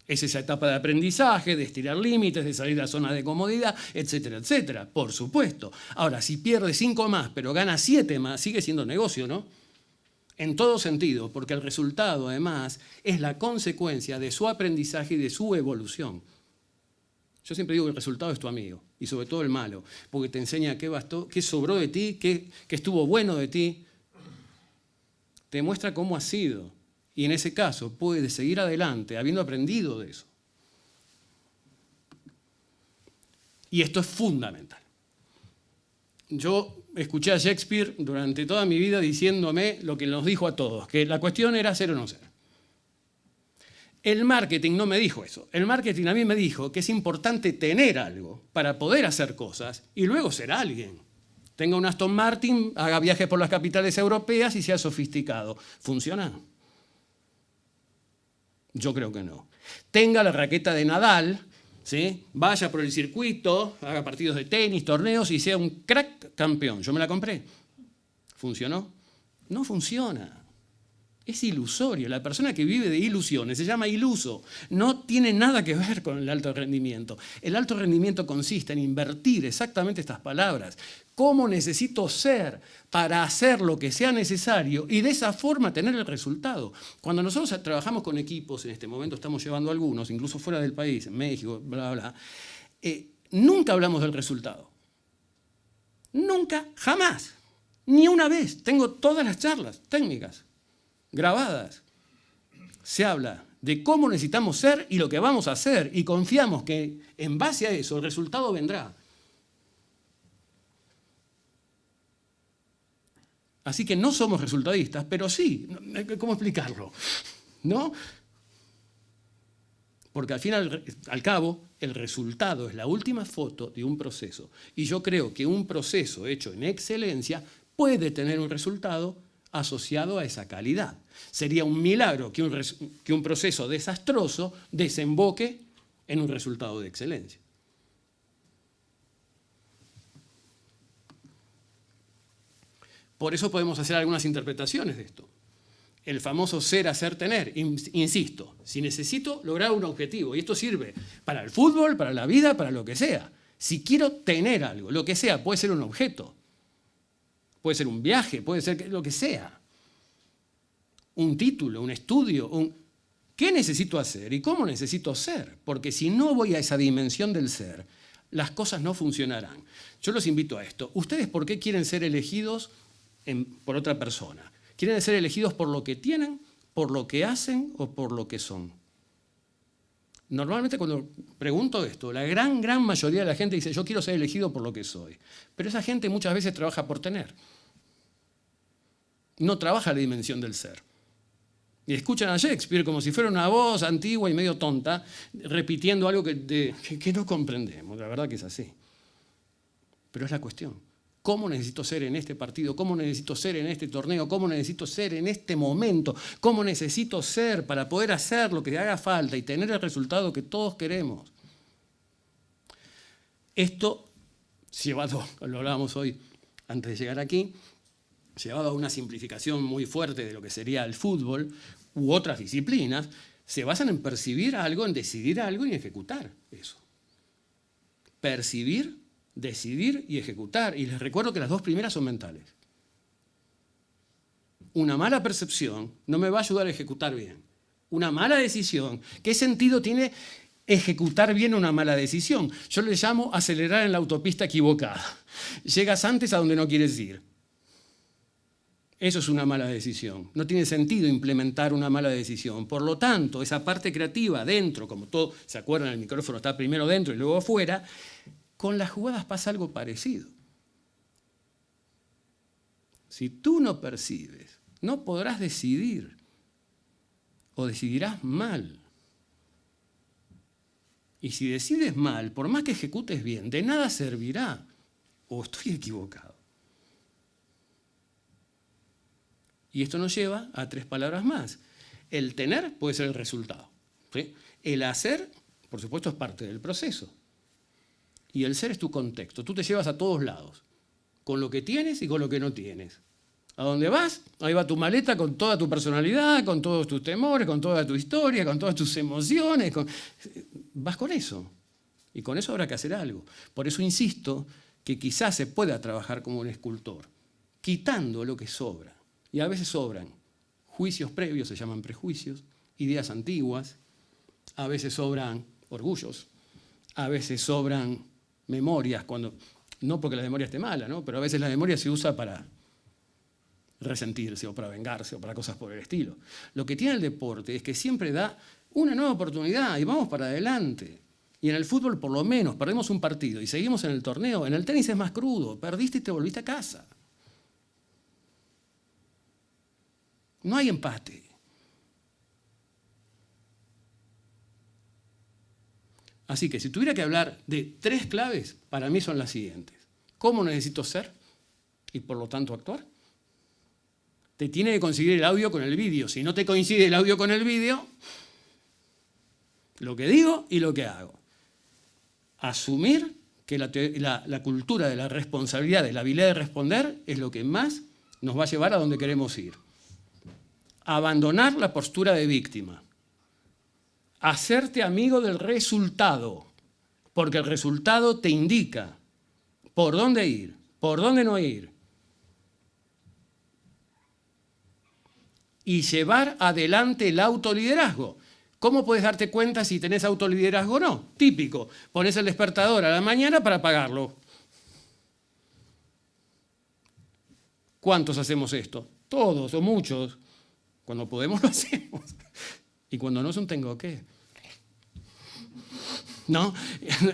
Es esa etapa de aprendizaje, de estirar límites, de salir de la zona de comodidad, etcétera, etcétera, por supuesto. Ahora, si pierde 5 más, pero gana 7 más, sigue siendo negocio, ¿no? En todo sentido, porque el resultado, además, es la consecuencia de su aprendizaje y de su evolución. Yo siempre digo que el resultado es tu amigo, y sobre todo el malo, porque te enseña qué bastó, qué sobró de ti, qué estuvo bueno de ti. Te muestra cómo has sido, y en ese caso puedes seguir adelante habiendo aprendido de eso. Y esto es fundamental. Yo escuché a Shakespeare durante toda mi vida diciéndome lo que nos dijo a todos, que la cuestión era ser o no ser. El marketing no me dijo eso. El marketing a mí me dijo que es importante tener algo para poder hacer cosas y luego ser alguien. Tenga un Aston Martin, haga viajes por las capitales europeas y sea sofisticado. ¿Funciona? Yo creo que no. Tenga la raqueta de Nadal, ¿sí? Vaya por el circuito, haga partidos de tenis, torneos y sea un crack campeón. Yo me la compré. ¿Funcionó? No funciona. Es ilusorio. La persona que vive de ilusiones se llama iluso. No tiene nada que ver con el alto rendimiento. El alto rendimiento consiste en invertir exactamente estas palabras. ¿Cómo necesito ser para hacer lo que sea necesario y de esa forma tener el resultado? Cuando nosotros trabajamos con equipos, en este momento estamos llevando algunos, incluso fuera del país, en México, bla, bla, nunca hablamos del resultado. Nunca, jamás. Ni una vez. Tengo todas las charlas técnicas grabadas. Se habla de cómo necesitamos ser y lo que vamos a hacer y confiamos que en base a eso el resultado vendrá. Así que no somos resultadistas, pero sí, ¿cómo explicarlo? ¿No? Porque al fin y al cabo, el resultado es la última foto de un proceso. Y yo creo que un proceso hecho en excelencia puede tener un resultado asociado a esa calidad. Sería un milagro que un proceso desastroso desemboque en un resultado de excelencia. Por eso podemos hacer algunas interpretaciones de esto. El famoso ser, hacer, tener. Insisto, si necesito lograr un objetivo, y esto sirve para el fútbol, para la vida, para lo que sea. Si quiero tener algo, lo que sea, puede ser un objeto, puede ser un viaje, puede ser lo que sea. Un título, un estudio, ¿qué necesito hacer y cómo necesito ser? Porque si no voy a esa dimensión del ser, las cosas no funcionarán. Yo los invito a esto. ¿Ustedes por qué quieren ser elegidos por otra persona? ¿Quieren ser elegidos por lo que tienen, por lo que hacen o por lo que son? Normalmente cuando pregunto esto, la gran mayoría de la gente dice, yo quiero ser elegido por lo que soy. Pero esa gente muchas veces trabaja por tener. No trabaja la dimensión del ser. Y escuchan a Shakespeare como si fuera una voz antigua y medio tonta, repitiendo algo que no comprendemos. La verdad que es así. Pero es la cuestión. ¿Cómo necesito ser en este partido? ¿Cómo necesito ser en este torneo? ¿Cómo necesito ser en este momento? ¿Cómo necesito ser para poder hacer lo que haga falta y tener el resultado que todos queremos? Esto, llevado, lo hablábamos hoy antes de llegar aquí, llevado a una simplificación muy fuerte de lo que sería el fútbol u otras disciplinas, se basan en percibir algo, en decidir algo y en ejecutar eso. percibir, decidir y ejecutar. Y les recuerdo que las dos primeras son mentales. Una mala percepción no me va a ayudar a ejecutar bien. Una mala decisión, ¿qué sentido tiene ejecutar bien una mala decisión? Yo le llamo acelerar en la autopista equivocada. Llegas antes a donde no quieres ir. Eso es una mala decisión. No tiene sentido implementar una mala decisión. Por lo tanto, esa parte creativa dentro, como todo, ¿se acuerdan? El micrófono está primero dentro y luego afuera. Con las jugadas pasa algo parecido. Si tú no percibes, no podrás decidir o decidirás mal. Y si decides mal, por más que ejecutes bien, de nada servirá. ¿O estoy equivocado? Y esto nos lleva a 3 palabras más. El tener puede ser el resultado, ¿sí? El hacer, por supuesto, es parte del proceso. Y el ser es tu contexto. Tú te llevas a todos lados, con lo que tienes y con lo que no tienes. ¿A dónde vas? Ahí va tu maleta con toda tu personalidad, con todos tus temores, con toda tu historia, con todas tus emociones. Vas con eso. Y con eso habrá que hacer algo. Por eso insisto que quizás se pueda trabajar como un escultor, quitando lo que sobra. Y a veces sobran juicios previos, se llaman prejuicios, ideas antiguas, a veces sobran orgullos, a veces sobran memorias, no porque la memoria esté mala, ¿no? Pero a veces la memoria se usa para resentirse o para vengarse o para cosas por el estilo. Lo que tiene el deporte es que siempre da una nueva oportunidad y vamos para adelante. Y en el fútbol por lo menos perdemos un partido y seguimos en el torneo. En el tenis es más crudo, perdiste y te volviste a casa. No hay empate. Así que si tuviera que hablar de 3 claves, para mí son las siguientes. ¿Cómo necesito ser? Y por lo tanto actuar. Te tiene que coincidir el audio con el vídeo. Si no te coincide el audio con el vídeo, lo que digo y lo que hago. Asumir que la cultura de la responsabilidad, de la habilidad de responder, es lo que más nos va a llevar a donde queremos ir. Abandonar la postura de víctima. Hacerte amigo del resultado, porque el resultado te indica por dónde ir, por dónde no ir. Y llevar adelante el autoliderazgo. ¿Cómo puedes darte cuenta si tenés autoliderazgo o no? Típico, pones el despertador a la mañana para apagarlo. ¿Cuántos hacemos esto? Todos o muchos. Cuando podemos lo hacemos. Y cuando no es un tengo que. ¿No?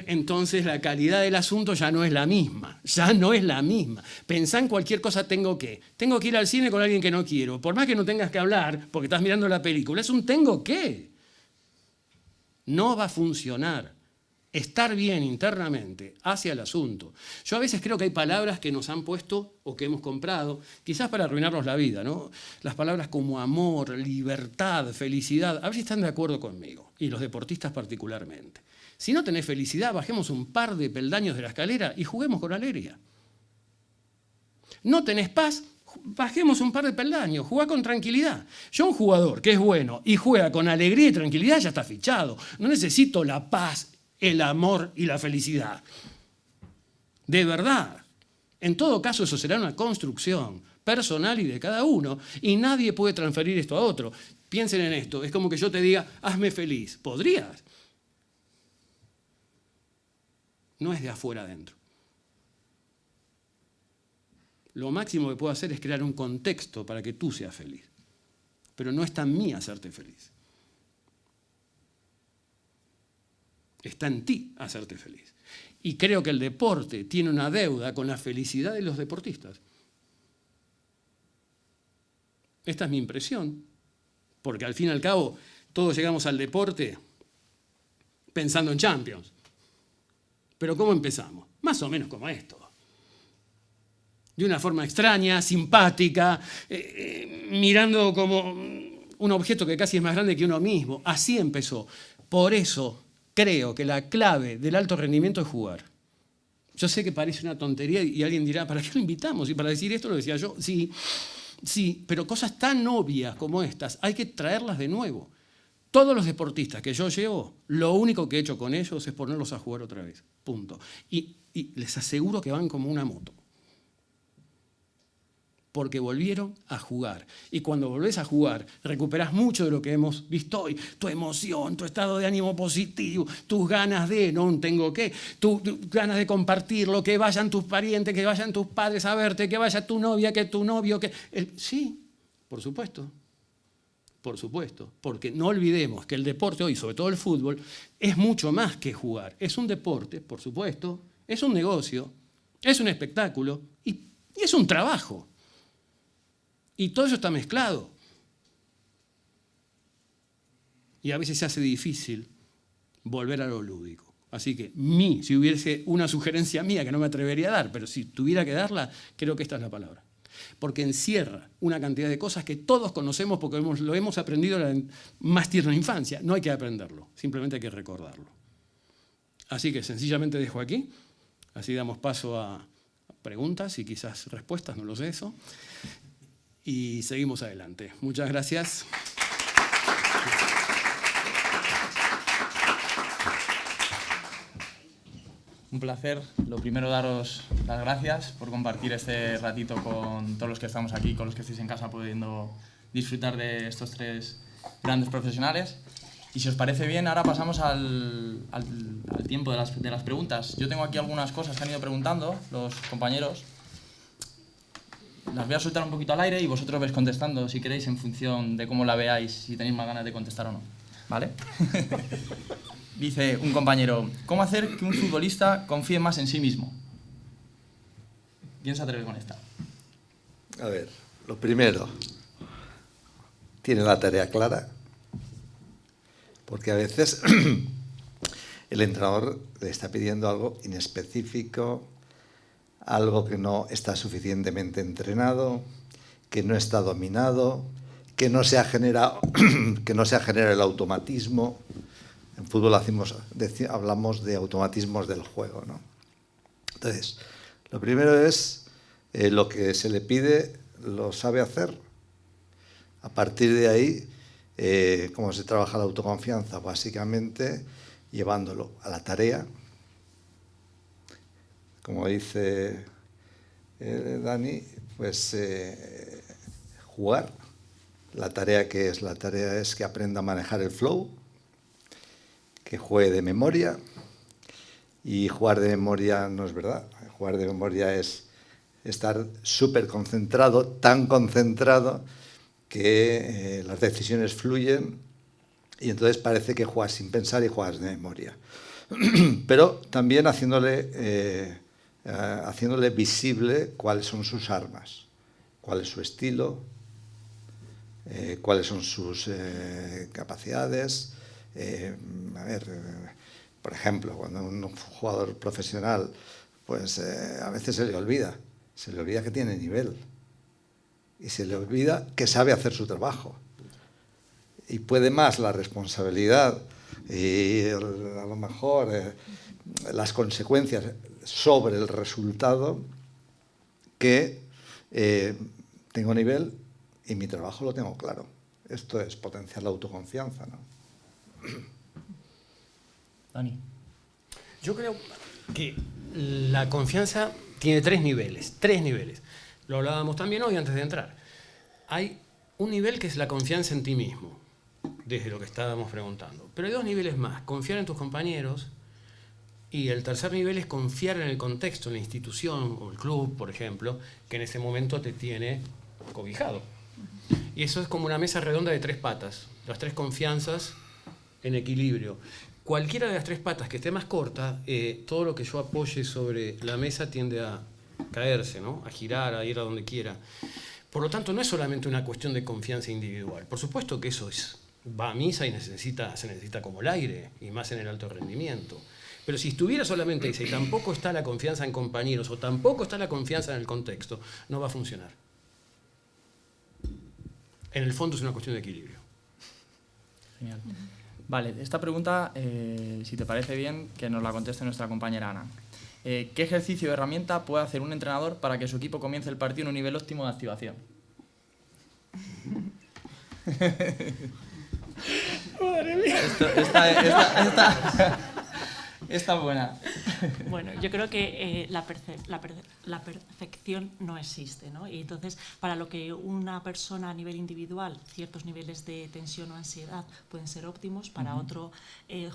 Entonces la calidad del asunto ya no es la misma. Ya no es la misma. Pensá en cualquier cosa tengo que. Tengo que ir al cine con alguien que no quiero. Por más que no tengas que hablar porque estás mirando la película, es un tengo que. No va a funcionar. Estar bien internamente hacia el asunto. Yo a veces creo que hay palabras que nos han puesto o que hemos comprado, quizás para arruinarnos la vida, ¿no? Las palabras como amor, libertad, felicidad, a ver si están de acuerdo conmigo, y los deportistas particularmente. Si no tenés felicidad, bajemos un par de peldaños de la escalera y juguemos con alegría. No tenés paz, bajemos un par de peldaños, jugá con tranquilidad. Yo un jugador que es bueno y juega con alegría y tranquilidad ya está fichado. No necesito la paz, el amor y la felicidad. De verdad. En todo caso, eso será una construcción personal y de cada uno, y nadie puede transferir esto a otro. Piensen en esto, es como que yo te diga, hazme feliz. ¿Podrías? No es de afuera adentro. Lo máximo que puedo hacer es crear un contexto para que tú seas feliz. Pero no está en mí hacerte feliz. Está en ti hacerte feliz. Y creo que el deporte tiene una deuda con la felicidad de los deportistas. Esta es mi impresión, porque al fin y al cabo todos llegamos al deporte pensando en Champions. Pero ¿cómo empezamos? Más o menos como esto. De una forma extraña, simpática, mirando como un objeto que casi es más grande que uno mismo. Así empezó. Por eso creo que la clave del alto rendimiento es jugar. Yo sé que parece una tontería y alguien dirá, ¿para qué lo invitamos? Y para decir esto lo decía yo, sí, pero cosas tan obvias como estas hay que traerlas de nuevo. Todos los deportistas que yo llevo, lo único que he hecho con ellos es ponerlos a jugar otra vez. Punto. Y les aseguro que van como una moto. Porque volvieron a jugar. Y cuando volvés a jugar, recuperás mucho de lo que hemos visto hoy. Tu emoción, tu estado de ánimo positivo, tus ganas de, no tengo qué, tus ganas de compartirlo, que vayan tus parientes, que vayan tus padres a verte, que vaya tu novia, que tu novio, que... Sí, por supuesto. Por supuesto. Porque no olvidemos que el deporte hoy, sobre todo el fútbol, es mucho más que jugar. Es un deporte, por supuesto, es un negocio, es un espectáculo y es un trabajo. Y todo eso está mezclado. Y a veces se hace difícil volver a lo lúdico. Así que si hubiese una sugerencia mía que no me atrevería a dar, pero si tuviera que darla, creo que esta es la palabra. Porque encierra una cantidad de cosas que todos conocemos porque lo hemos aprendido en la más tierna infancia. No hay que aprenderlo, simplemente hay que recordarlo. Así que sencillamente dejo aquí. Así damos paso a preguntas y quizás respuestas, no lo sé eso. Y seguimos adelante. Muchas gracias. Un placer. Lo primero, daros las gracias por compartir este ratito con todos los que estamos aquí, con los que estáis en casa pudiendo disfrutar de estos tres grandes profesionales. Y si os parece bien, ahora pasamos al tiempo de las preguntas. Yo tengo aquí algunas cosas que han ido preguntando los compañeros. Las voy a soltar un poquito al aire y vosotros vais contestando, si queréis, en función de cómo la veáis, si tenéis más ganas de contestar o no. ¿Vale? Dice un compañero, ¿cómo hacer que un futbolista confíe más en sí mismo? ¿Quién se atreve con esta? A ver, lo primero, tiene la tarea clara, porque a veces el entrenador le está pidiendo algo inespecífico, algo que no está suficientemente entrenado, que no está dominado, que no se ha generado el automatismo. En fútbol hablamos de automatismos del juego, ¿no? Entonces, lo primero es lo que se le pide, lo sabe hacer. A partir de ahí, ¿cómo se trabaja la autoconfianza? Básicamente llevándolo a la tarea. Como dice Dani, pues jugar. La tarea que es, la tarea es que aprenda a manejar el flow, que juegue de memoria. Y jugar de memoria no es verdad. Jugar de memoria es estar súper concentrado, tan concentrado que las decisiones fluyen y entonces parece que juegas sin pensar y juegas de memoria. Pero también haciéndole visible cuáles son sus armas, cuál es su estilo, cuáles son sus capacidades. Por ejemplo, cuando un jugador profesional, pues a veces se le olvida que tiene nivel y se le olvida que sabe hacer su trabajo. Y puede más la responsabilidad y a lo mejor las consecuencias sobre el resultado que tengo nivel y mi trabajo lo tengo claro. Esto es potenciar la autoconfianza, ¿no? Dani. Yo creo que la confianza tiene tres niveles. Lo hablábamos también hoy antes de entrar. Hay un nivel que es la confianza en ti mismo, desde lo que estábamos preguntando. Pero hay dos niveles más. Confiar en tus compañeros. Y el tercer nivel es confiar en el contexto, en la institución o el club, por ejemplo, que en ese momento te tiene cobijado. Y eso es como una mesa redonda de tres patas, las tres confianzas en equilibrio. Cualquiera de las tres patas que esté más corta, todo lo que yo apoye sobre la mesa tiende a caerse, ¿no? A girar, a ir a donde quiera. Por lo tanto, no es solamente una cuestión de confianza individual. Por supuesto que eso va a misa y se necesita como el aire, y más en el alto rendimiento. Pero si estuviera solamente esa y tampoco está la confianza en compañeros o tampoco está la confianza en el contexto, no va a funcionar. En el fondo es una cuestión de equilibrio. Genial. Vale, esta pregunta, si te parece bien, que nos la conteste nuestra compañera Ana. ¿Qué ejercicio o herramienta puede hacer un entrenador para que su equipo comience el partido en un nivel óptimo de activación? Madre mía. Está buena. Bueno, yo creo que la perfección no existe, ¿no? Y entonces, para lo que una persona a nivel individual, ciertos niveles de tensión o ansiedad pueden ser óptimos, para otro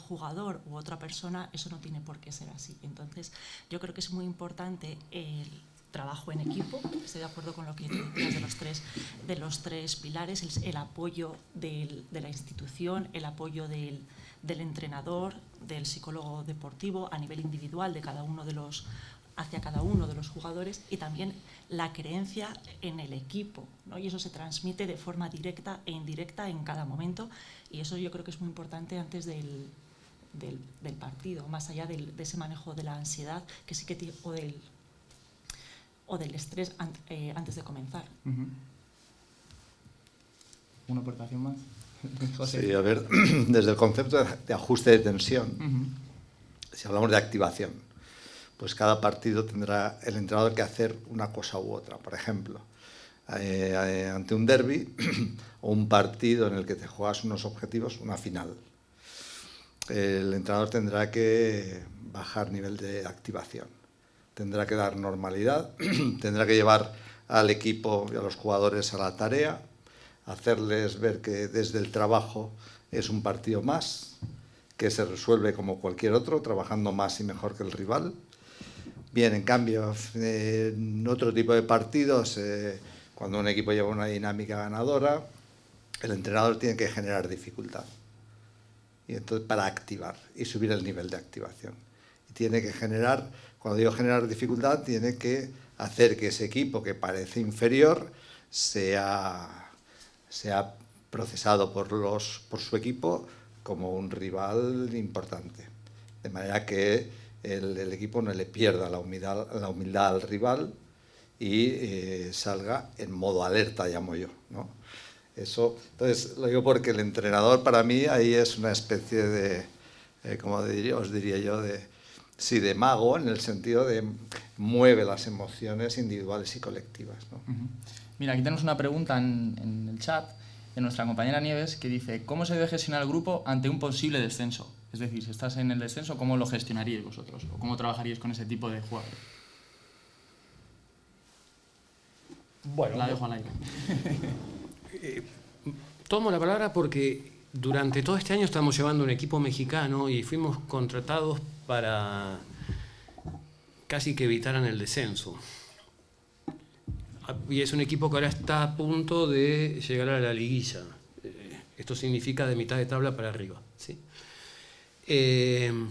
jugador u otra persona eso no tiene por qué ser así. Entonces, yo creo que es muy importante el trabajo en equipo. Estoy de acuerdo con lo que decías de los tres pilares, el apoyo de la institución, el apoyo del entrenador, del psicólogo deportivo a nivel individual hacia cada uno de los jugadores, y también la creencia en el equipo, ¿no? Y eso se transmite de forma directa e indirecta en cada momento, y eso yo creo que es muy importante antes del partido, más allá de ese manejo de la ansiedad que sí que o del estrés antes de comenzar. ¿Una aportación más? José. Sí, a ver, desde el concepto de ajuste de tensión, si hablamos de activación, pues cada partido tendrá el entrenador que hacer una cosa u otra. Por ejemplo, ante un derbi o un partido en el que te juegas unos objetivos, una final, el entrenador tendrá que bajar nivel de activación, tendrá que dar normalidad, tendrá que llevar al equipo y a los jugadores a la tarea, hacerles ver que desde el trabajo es un partido más, que se resuelve como cualquier otro, trabajando más y mejor que el rival. Bien, en cambio, en otro tipo de partidos, cuando un equipo lleva una dinámica ganadora, el entrenador tiene que generar dificultad. Y entonces, para activar y subir el nivel de activación. Y tiene que generar, cuando digo generar dificultad, tiene que hacer que ese equipo que parece inferior sea procesado por su equipo como un rival importante. De manera que el equipo no le pierda la humildad al rival y salga en modo alerta, llamo yo, ¿no? Eso, entonces, lo digo porque el entrenador para mí ahí es una especie de, os diría yo, de mago, en el sentido de mueve las emociones individuales y colectivas, ¿no? Mira, aquí tenemos una pregunta en el chat de nuestra compañera Nieves que dice: ¿cómo se debe gestionar el grupo ante un posible descenso? Es decir, si estás en el descenso, ¿cómo lo gestionaríais vosotros? ¿O cómo trabajaríais con ese tipo de jugadores? Bueno, la dejo al aire. Tomo la palabra porque durante todo este año estamos llevando un equipo mexicano y fuimos contratados para casi que evitaran el descenso. Y es un equipo que ahora está a punto de llegar a la liguilla. Esto significa de mitad de tabla para arriba, ¿sí? En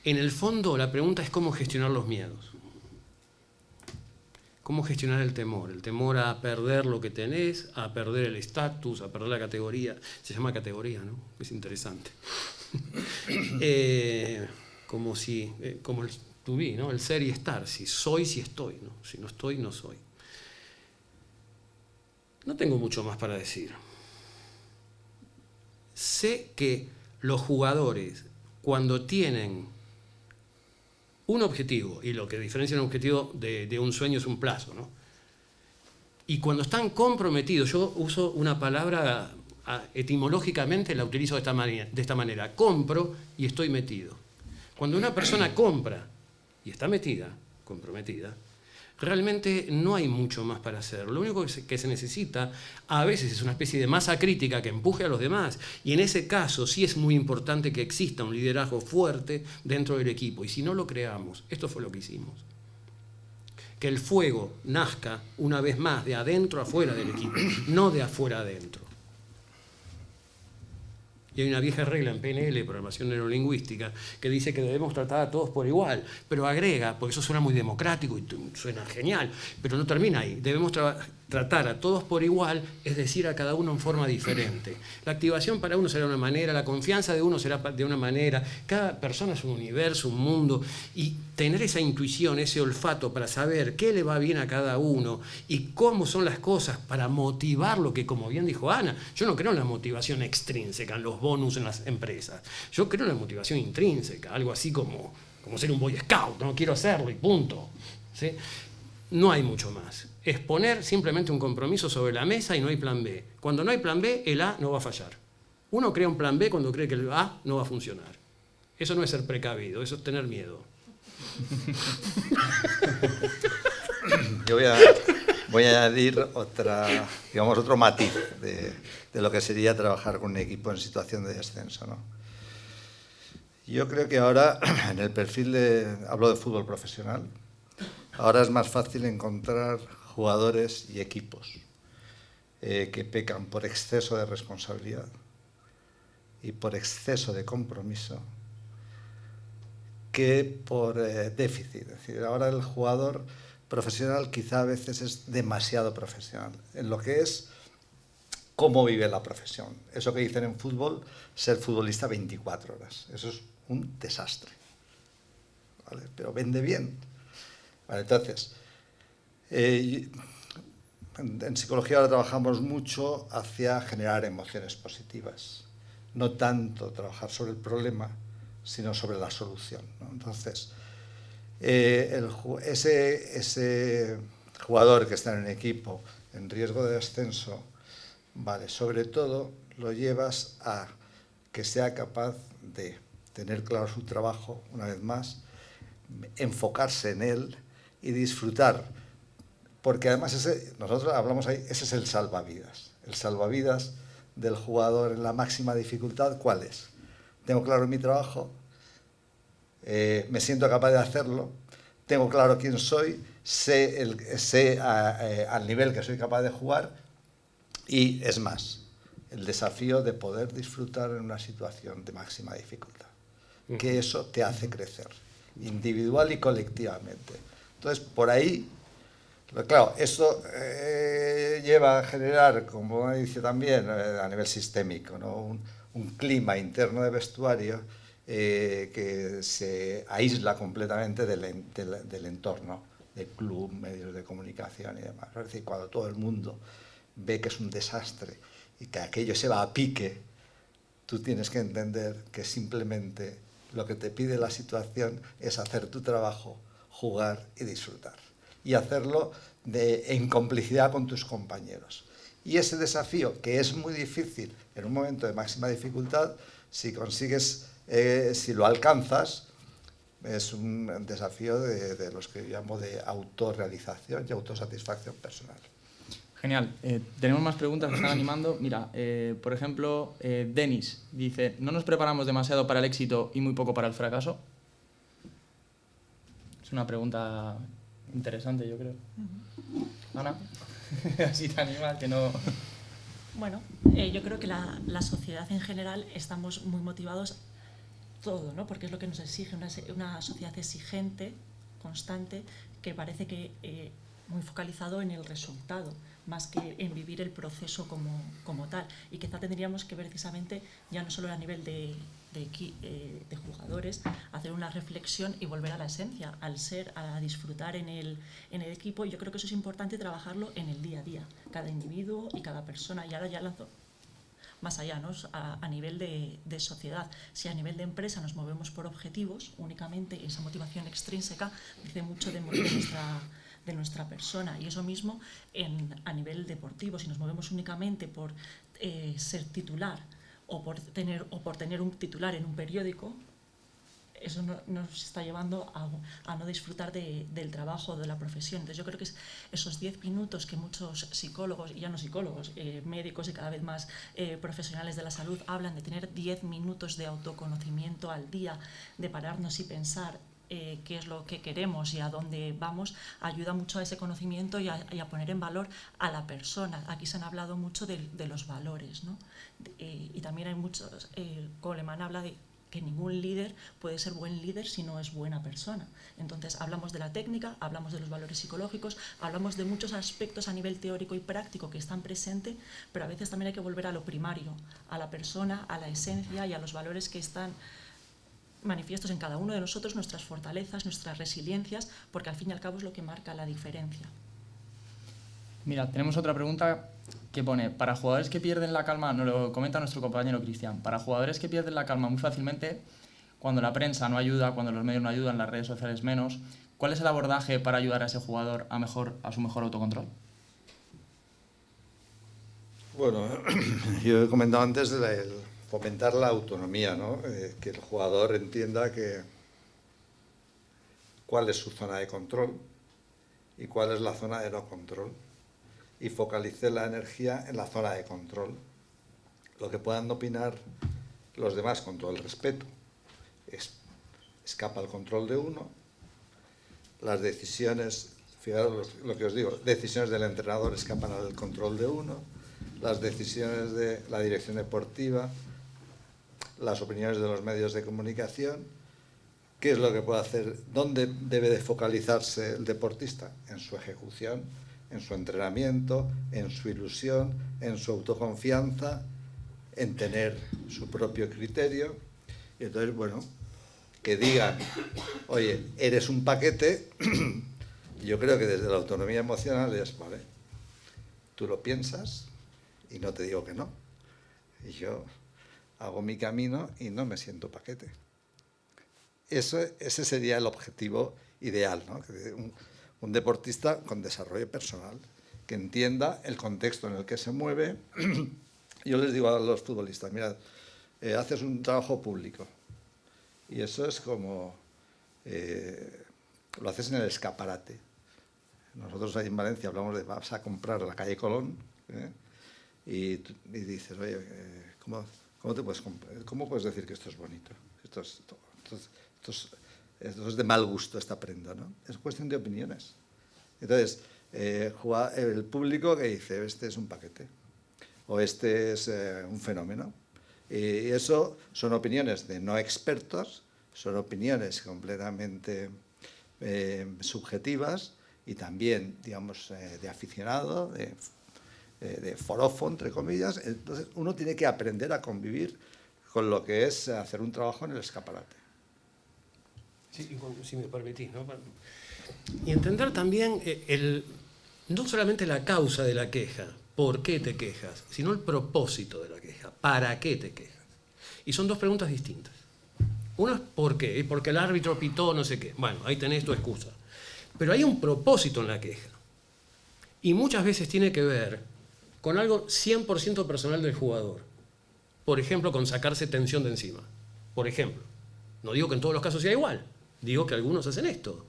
el fondo, la pregunta es cómo gestionar los miedos. Cómo gestionar el temor a perder lo que tenés, a perder el estatus, a perder la categoría. Se llama categoría, ¿no? Es interesante. Como el to be, ¿no? El ser y estar. Si soy, si estoy, ¿no? Si no estoy, no soy. No tengo mucho más para decir. Sé que los jugadores, cuando tienen un objetivo, y lo que diferencia un objetivo de un sueño es un plazo, ¿no? Y cuando están comprometidos, yo uso una palabra etimológicamente, la utilizo de esta manera, compro y estoy metido. Cuando una persona compra y está metida, comprometida, realmente no hay mucho más para hacer. Lo único que se necesita a veces es una especie de masa crítica que empuje a los demás, y en ese caso sí es muy importante que exista un liderazgo fuerte dentro del equipo, y si no lo creamos, esto fue lo que hicimos. Que el fuego nazca una vez más de adentro a afuera del equipo, no de afuera a adentro. Y hay una vieja regla en PNL, programación neurolingüística, que dice que debemos tratar a todos por igual, pero agrega, porque eso suena muy democrático y suena genial, pero no termina ahí. Debemos tratar a todos por igual, es decir, a cada uno en forma diferente. La activación para uno será de una manera, la confianza de uno será de una manera, cada persona es un universo, un mundo, y tener esa intuición, ese olfato para saber qué le va bien a cada uno y cómo son las cosas para motivarlo, que como bien dijo Ana, yo no creo en la motivación extrínseca, en los bonus en las empresas, yo creo en la motivación intrínseca, algo así como ser un boy scout, no quiero hacerlo y punto, ¿sí? No hay mucho más. Es poner simplemente un compromiso sobre la mesa y no hay plan B. Cuando no hay plan B, el A no va a fallar. Uno crea un plan B cuando cree que el A no va a funcionar. Eso no es ser precavido, eso es tener miedo. Yo voy a añadir otro matiz de lo que sería trabajar con un equipo en situación de descenso, ¿no? Yo creo que ahora, en el perfil hablo de fútbol profesional, ahora es más fácil encontrar jugadores y equipos que pecan por exceso de responsabilidad y por exceso de compromiso que por déficit. Es decir, ahora el jugador profesional quizá a veces es demasiado profesional en lo que es cómo vive la profesión. Eso que dicen en fútbol, ser futbolista 24 horas. Eso es un desastre, ¿vale? Pero vende bien. Vale, entonces, en psicología ahora trabajamos mucho hacia generar emociones positivas. No tanto trabajar sobre el problema, sino sobre la solución, ¿no? Entonces, ese jugador que está en un equipo en riesgo de descenso, vale, sobre todo lo llevas a que sea capaz de tener claro su trabajo, una vez más, enfocarse en él y disfrutar. Porque además nosotros hablamos ahí, ese es el salvavidas. El salvavidas del jugador en la máxima dificultad, ¿cuál es? Tengo claro mi trabajo, me siento capaz de hacerlo, tengo claro quién soy, sé al nivel que soy capaz de jugar y, es más, el desafío de poder disfrutar en una situación de máxima dificultad. Que eso te hace crecer, individual y colectivamente. Entonces, por ahí, claro, esto lleva a generar, como dice también, a nivel sistémico, ¿no? un clima interno de vestuario que se aísla completamente del entorno, del club, medios de comunicación y demás. Es decir, cuando todo el mundo ve que es un desastre y que aquello se va a pique, tú tienes que entender que simplemente lo que te pide la situación es hacer tu trabajo, jugar y disfrutar. Y hacerlo en complicidad con tus compañeros. Y ese desafío, que es muy difícil en un momento de máxima dificultad, si consigues, si lo alcanzas, es un desafío de los que llamo de autorrealización y autosatisfacción personal. Genial. Tenemos más preguntas que están animando. Mira, por ejemplo, Denis dice, ¿no nos preparamos demasiado para el éxito y muy poco para el fracaso? Es una pregunta interesante, yo creo. Ana, así te animas, que no... Bueno, yo creo que la sociedad en general estamos muy motivados todo, ¿no? Porque es lo que nos exige una sociedad exigente, constante, que parece que muy focalizado en el resultado, más que en vivir el proceso como tal. Y quizá tendríamos que precisamente, ya no solo a nivel de jugadores, hacer una reflexión y volver a la esencia, a disfrutar en el equipo. Y yo creo que eso es importante trabajarlo en el día a día, cada individuo y cada persona. Y ahora ya lanzo más allá, ¿no? A nivel de sociedad. Si a nivel de empresa nos movemos por objetivos únicamente, esa motivación extrínseca dice mucho de nuestra persona. Y eso mismo a nivel deportivo, si nos movemos únicamente por ser titular o por tener un titular en un periódico, eso nos está llevando a no disfrutar del trabajo, de la profesión. Entonces yo creo que es esos 10 minutos que muchos psicólogos, y ya no psicólogos, médicos y cada vez más profesionales de la salud hablan de tener 10 minutos de autoconocimiento al día, de pararnos y pensar qué es lo que queremos y a dónde vamos, ayuda mucho a ese conocimiento y a poner en valor a la persona. Aquí se han hablado mucho de los valores, ¿no? Y también hay muchos, Goleman habla de que ningún líder puede ser buen líder si no es buena persona. Entonces hablamos de la técnica, hablamos de los valores psicológicos, hablamos de muchos aspectos a nivel teórico y práctico que están presentes, pero a veces también hay que volver a lo primario, a la persona, a la esencia y a los valores que están manifiestos en cada uno de nosotros, nuestras fortalezas, nuestras resiliencias, porque al fin y al cabo es lo que marca la diferencia. Mira, tenemos otra pregunta que pone, para jugadores que pierden la calma, nos lo comenta nuestro compañero Cristian, para jugadores que pierden la calma muy fácilmente, cuando la prensa no ayuda, cuando los medios no ayudan, las redes sociales menos, ¿cuál es el abordaje para ayudar a ese jugador a su mejor autocontrol? Bueno, yo he comentado antes fomentar la autonomía, ¿no? Que el jugador entienda cuál es su zona de control y cuál es la zona de no control, y focalice la energía en la zona de control. Lo que puedan opinar los demás, con todo el respeto, escapa al control de uno. Las decisiones, fijaros lo que os digo, decisiones del entrenador escapan al control de uno, las decisiones de la dirección deportiva, las opiniones de los medios de comunicación. ¿Qué es lo que puede hacer? ¿Dónde debe de focalizarse el deportista? En su ejecución, en su entrenamiento, en su ilusión, en su autoconfianza, en tener su propio criterio. Y entonces, bueno, que digan, oye, eres un paquete. Yo creo que desde la autonomía emocional es, vale, tú lo piensas y no te digo que no. Y yo hago mi camino y no me siento paquete. Ese sería el objetivo ideal, ¿no? Un deportista con desarrollo personal, que entienda el contexto en el que se mueve. Yo les digo a los futbolistas, mirad, haces un trabajo público y eso es como, lo haces en el escaparate. Nosotros ahí en Valencia hablamos de vas a comprar a la calle Colón, y dices, oye, ¿cómo puedes decir que esto es bonito? Esto es de mal gusto, esta prenda, ¿no? Es cuestión de opiniones. Entonces, el público que dice, este es un paquete, o este es un fenómeno. Y eso son opiniones de no expertos, son opiniones completamente subjetivas y también, digamos, de aficionado, de forofo, entre comillas. Entonces, uno tiene que aprender a convivir con lo que es hacer un trabajo en el escaparate. Sí, si me permitís, ¿no? Y entender también no solamente la causa de la queja, por qué te quejas, sino el propósito de la queja, para qué te quejas. Y son dos preguntas distintas. Uno es por qué, porque el árbitro pitó no sé qué. Bueno, ahí tenés tu excusa. Pero hay un propósito en la queja. Y muchas veces tiene que ver con algo 100% personal del jugador. Por ejemplo, con sacarse tensión de encima. Por ejemplo. No digo que en todos los casos sea igual. Digo que algunos hacen esto.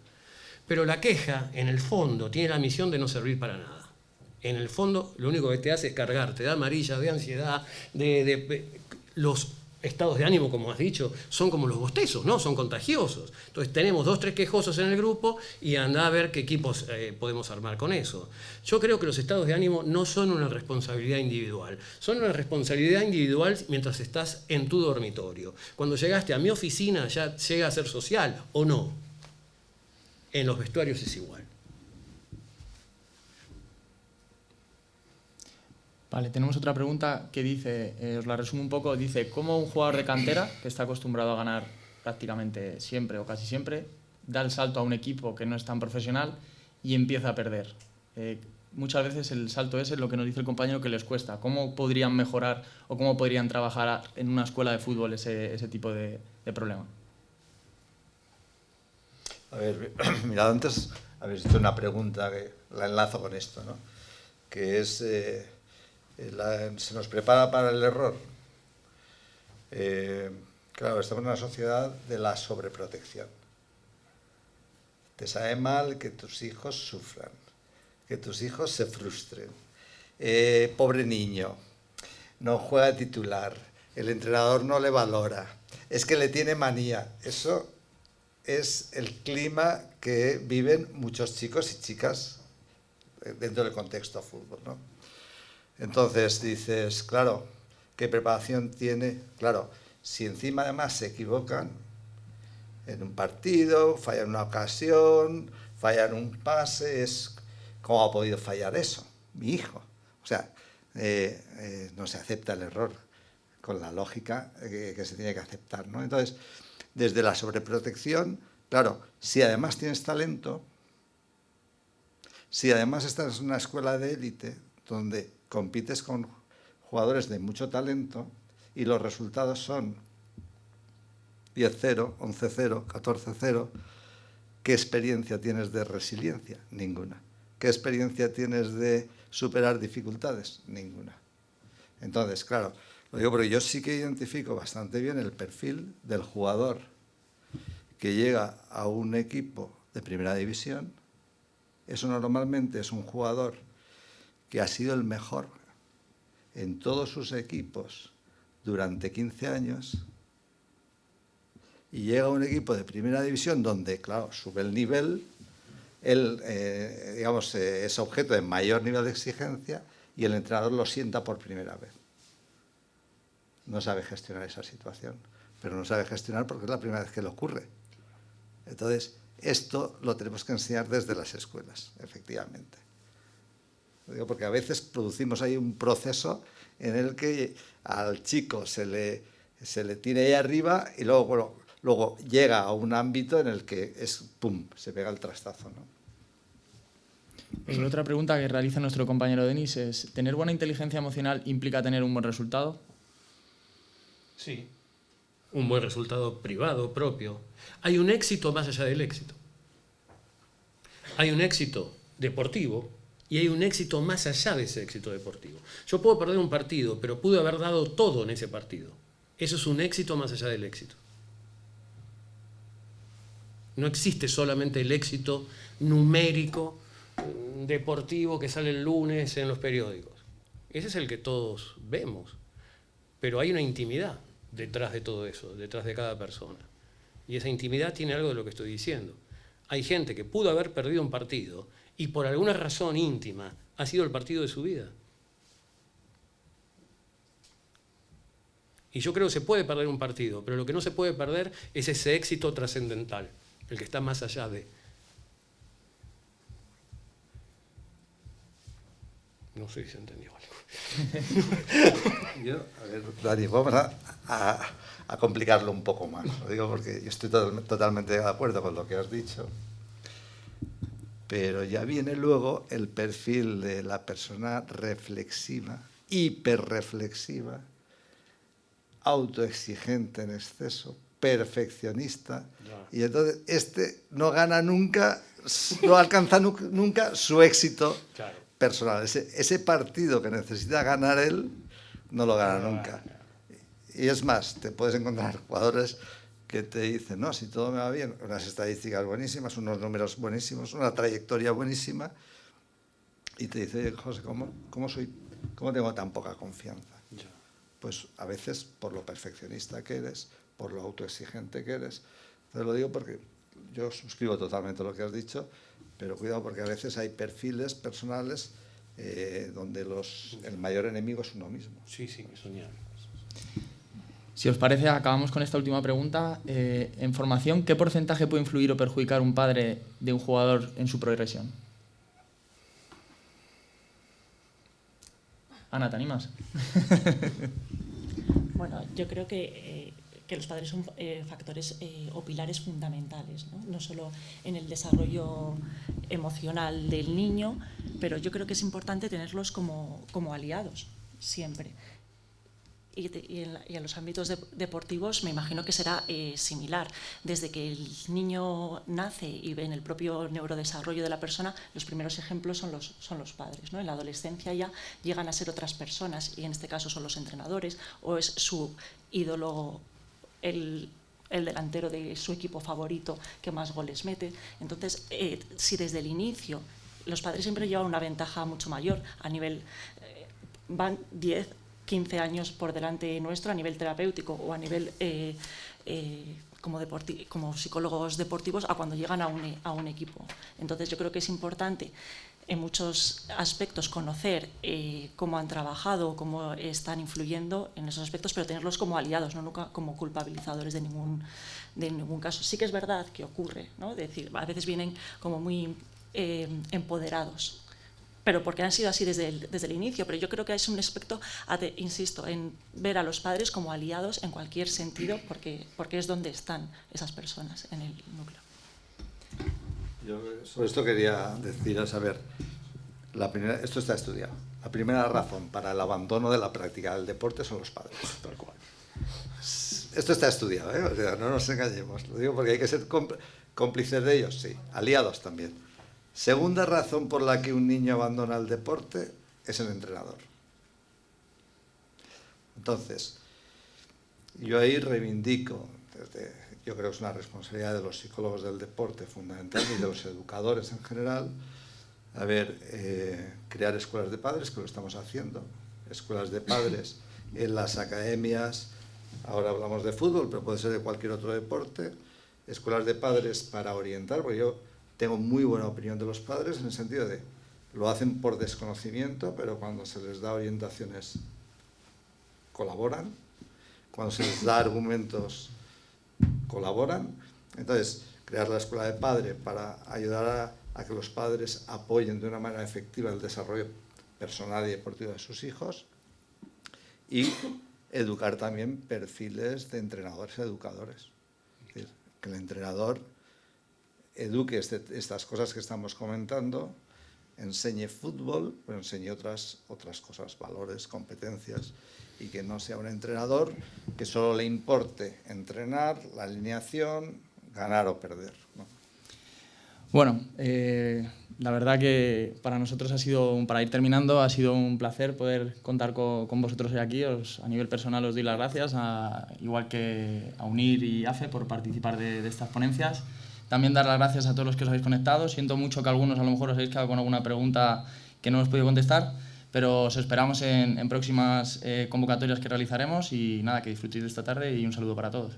Pero la queja, en el fondo, tiene la misión de no servir para nada. En el fondo, lo único que te hace es cargar, te da amarillas, de ansiedad, los estados de ánimo, como has dicho, son como los bostezos, ¿no? Son contagiosos. Entonces tenemos 2 o 3 quejosos en el grupo y anda a ver qué equipos podemos armar con eso. Yo creo que los estados de ánimo no son una responsabilidad individual, son una responsabilidad individual mientras estás en tu dormitorio. Cuando llegaste a mi oficina ya llega a ser social, ¿o no? En los vestuarios es igual. Vale, tenemos otra pregunta que dice, os la resumo un poco, dice, ¿cómo un jugador de cantera, que está acostumbrado a ganar prácticamente siempre o casi siempre, da el salto a un equipo que no es tan profesional y empieza a perder? Muchas veces el salto ese es lo que nos dice el compañero que les cuesta. ¿Cómo podrían mejorar o cómo podrían trabajar en una escuela de fútbol ese tipo de problema? A ver, mirad, antes habéis hecho una pregunta que la enlazo con esto, ¿no? Que es... se nos prepara para el error. Claro, estamos en una sociedad de la sobreprotección. Te sabe mal que tus hijos sufran, que tus hijos se frustren. Pobre niño, no juega titular, el entrenador no le valora, es que le tiene manía. Eso es el clima que viven muchos chicos y chicas dentro del contexto fútbol, ¿no? Entonces dices, claro, ¿qué preparación tiene? Claro, si encima además se equivocan en un partido, fallan una ocasión, fallan un pase, ¿cómo ha podido fallar eso? Mi hijo. O sea, no se acepta el error con la lógica que se tiene que aceptar, ¿no? Entonces, desde la sobreprotección, claro, si además tienes talento, si además estás en una escuela de élite donde compites con jugadores de mucho talento y los resultados son 10-0, 11-0, 14-0, ¿qué experiencia tienes de resiliencia? Ninguna. ¿Qué experiencia tienes de superar dificultades? Ninguna. Entonces, claro, Lo digo porque yo sí que identifico bastante bien el perfil del jugador que llega a un equipo de primera división. Eso normalmente es un jugador que ha sido el mejor en todos sus equipos durante 15 años y llega a un equipo de primera división donde, claro, sube el nivel, él, digamos, es objeto de mayor nivel de exigencia y el entrenador lo sienta por primera vez. No sabe gestionar esa situación, pero no sabe gestionar porque es la primera vez que le ocurre. Entonces, esto lo tenemos que enseñar desde las escuelas, efectivamente. Lo digo porque a veces producimos ahí un proceso en el que al chico se le tira ahí arriba y luego, bueno, luego llega a un ámbito en el que ¡pum!, se pega el trastazo, ¿no? Otra pregunta que realiza nuestro compañero Denis es: ¿tener buena inteligencia emocional implica tener un buen resultado? Sí. Un buen resultado privado, propio. Hay un éxito más allá del éxito. Hay un éxito deportivo y hay un éxito más allá de ese éxito deportivo. Yo puedo perder un partido, pero pude haber dado todo en ese partido. Eso es un éxito más allá del éxito. No existe solamente el éxito numérico, deportivo que sale el lunes en los periódicos. Ese es el que todos vemos. Pero hay una intimidad detrás de todo eso, detrás de cada persona. Y esa intimidad tiene algo de lo que estoy diciendo. Hay gente que pudo haber perdido un partido y por alguna razón íntima ha sido el partido de su vida. Y yo creo que se puede perder un partido, pero lo que no se puede perder es ese éxito trascendental, el que está más allá de. No sé si se entendió algo. Yo, a ver, Dani, vamos a complicarlo un poco más. Lo digo porque yo estoy totalmente de acuerdo con lo que has dicho, pero ya viene luego el perfil de la persona reflexiva, hiperreflexiva, autoexigente en exceso, perfeccionista, y entonces no gana nunca, no alcanza nunca su éxito personal. Ese partido que necesita ganar él, no lo gana nunca. Y es más, te puedes encontrar jugadores que te dicen, no, si todo me va bien, unas estadísticas buenísimas, unos números buenísimos, una trayectoria buenísima, y te dice, oye, José, ¿cómo tengo tan poca confianza? Pues a veces por lo perfeccionista que eres, por lo autoexigente que eres. Entonces lo digo porque yo suscribo totalmente lo que has dicho, pero cuidado porque a veces hay perfiles personales donde el mayor enemigo es uno mismo. Sí, soñar. Si os parece, acabamos con esta última pregunta. En formación, ¿qué porcentaje puede influir o perjudicar un padre de un jugador en su progresión? Ana, ¿te animas? Bueno, yo creo que los padres son factores o pilares fundamentales, ¿no? Solo en el desarrollo emocional del niño, pero yo creo que es importante tenerlos como aliados siempre. Y en los ámbitos deportivos me imagino que será similar. Desde que el niño nace y ve en el propio neurodesarrollo de la persona, los primeros ejemplos son los padres, ¿no? En la adolescencia ya llegan a ser otras personas, y en este caso son los entrenadores, o es su ídolo, el delantero de su equipo favorito que más goles mete. Entonces, si desde el inicio los padres siempre llevan una ventaja mucho mayor a nivel, van 10-15 años por delante nuestro a nivel terapéutico o a nivel como psicólogos deportivos a cuando llegan a un equipo. Entonces yo creo que es importante en muchos aspectos conocer cómo han trabajado, cómo están influyendo en esos aspectos, pero tenerlos como aliados, no nunca como culpabilizadores de ningún caso. Sí que es verdad que ocurre, ¿no? Es decir, a veces vienen como muy empoderados, pero porque han sido así desde el inicio. Pero yo creo que es un aspecto, insisto, en ver a los padres como aliados en cualquier sentido, porque es donde están esas personas, en el núcleo. Yo sobre esto quería decir, a saber, esto está estudiado. La primera razón para el abandono de la práctica del deporte son los padres. Tal cual. Esto está estudiado, ¿eh? O sea, no nos engañemos. Lo digo porque hay que ser cómplices de ellos, sí, aliados también. Segunda razón por la que un niño abandona el deporte es el entrenador. Entonces, yo ahí reivindico, yo creo que es una responsabilidad de los psicólogos del deporte fundamental y de los educadores en general, crear escuelas de padres, que lo estamos haciendo, escuelas de padres en las academias, ahora hablamos de fútbol, pero puede ser de cualquier otro deporte, escuelas de padres para orientar, porque yo tengo muy buena opinión de los padres en el sentido de lo hacen por desconocimiento, pero cuando se les da orientaciones colaboran, cuando se les da argumentos colaboran. Entonces, crear la escuela de padre para ayudar a que los padres apoyen de una manera efectiva el desarrollo personal y deportivo de sus hijos, y educar también perfiles de entrenadores y educadores. Es decir, que el entrenador eduque estas cosas que estamos comentando, enseñe fútbol, pero enseñe otras cosas, valores, competencias, y que no sea un entrenador que solo le importe entrenar, la alineación, ganar o perder, ¿no? Bueno, la verdad que para nosotros para ir terminando, ha sido un placer poder contar con vosotros hoy aquí. A nivel personal os doy las gracias, igual que a UNIR y AFE, por participar de estas ponencias. También dar las gracias a todos los que os habéis conectado. Siento mucho que algunos a lo mejor os habéis quedado con alguna pregunta que no os he podido contestar, pero os esperamos en próximas convocatorias que realizaremos, y nada, que disfrutéis de esta tarde y un saludo para todos.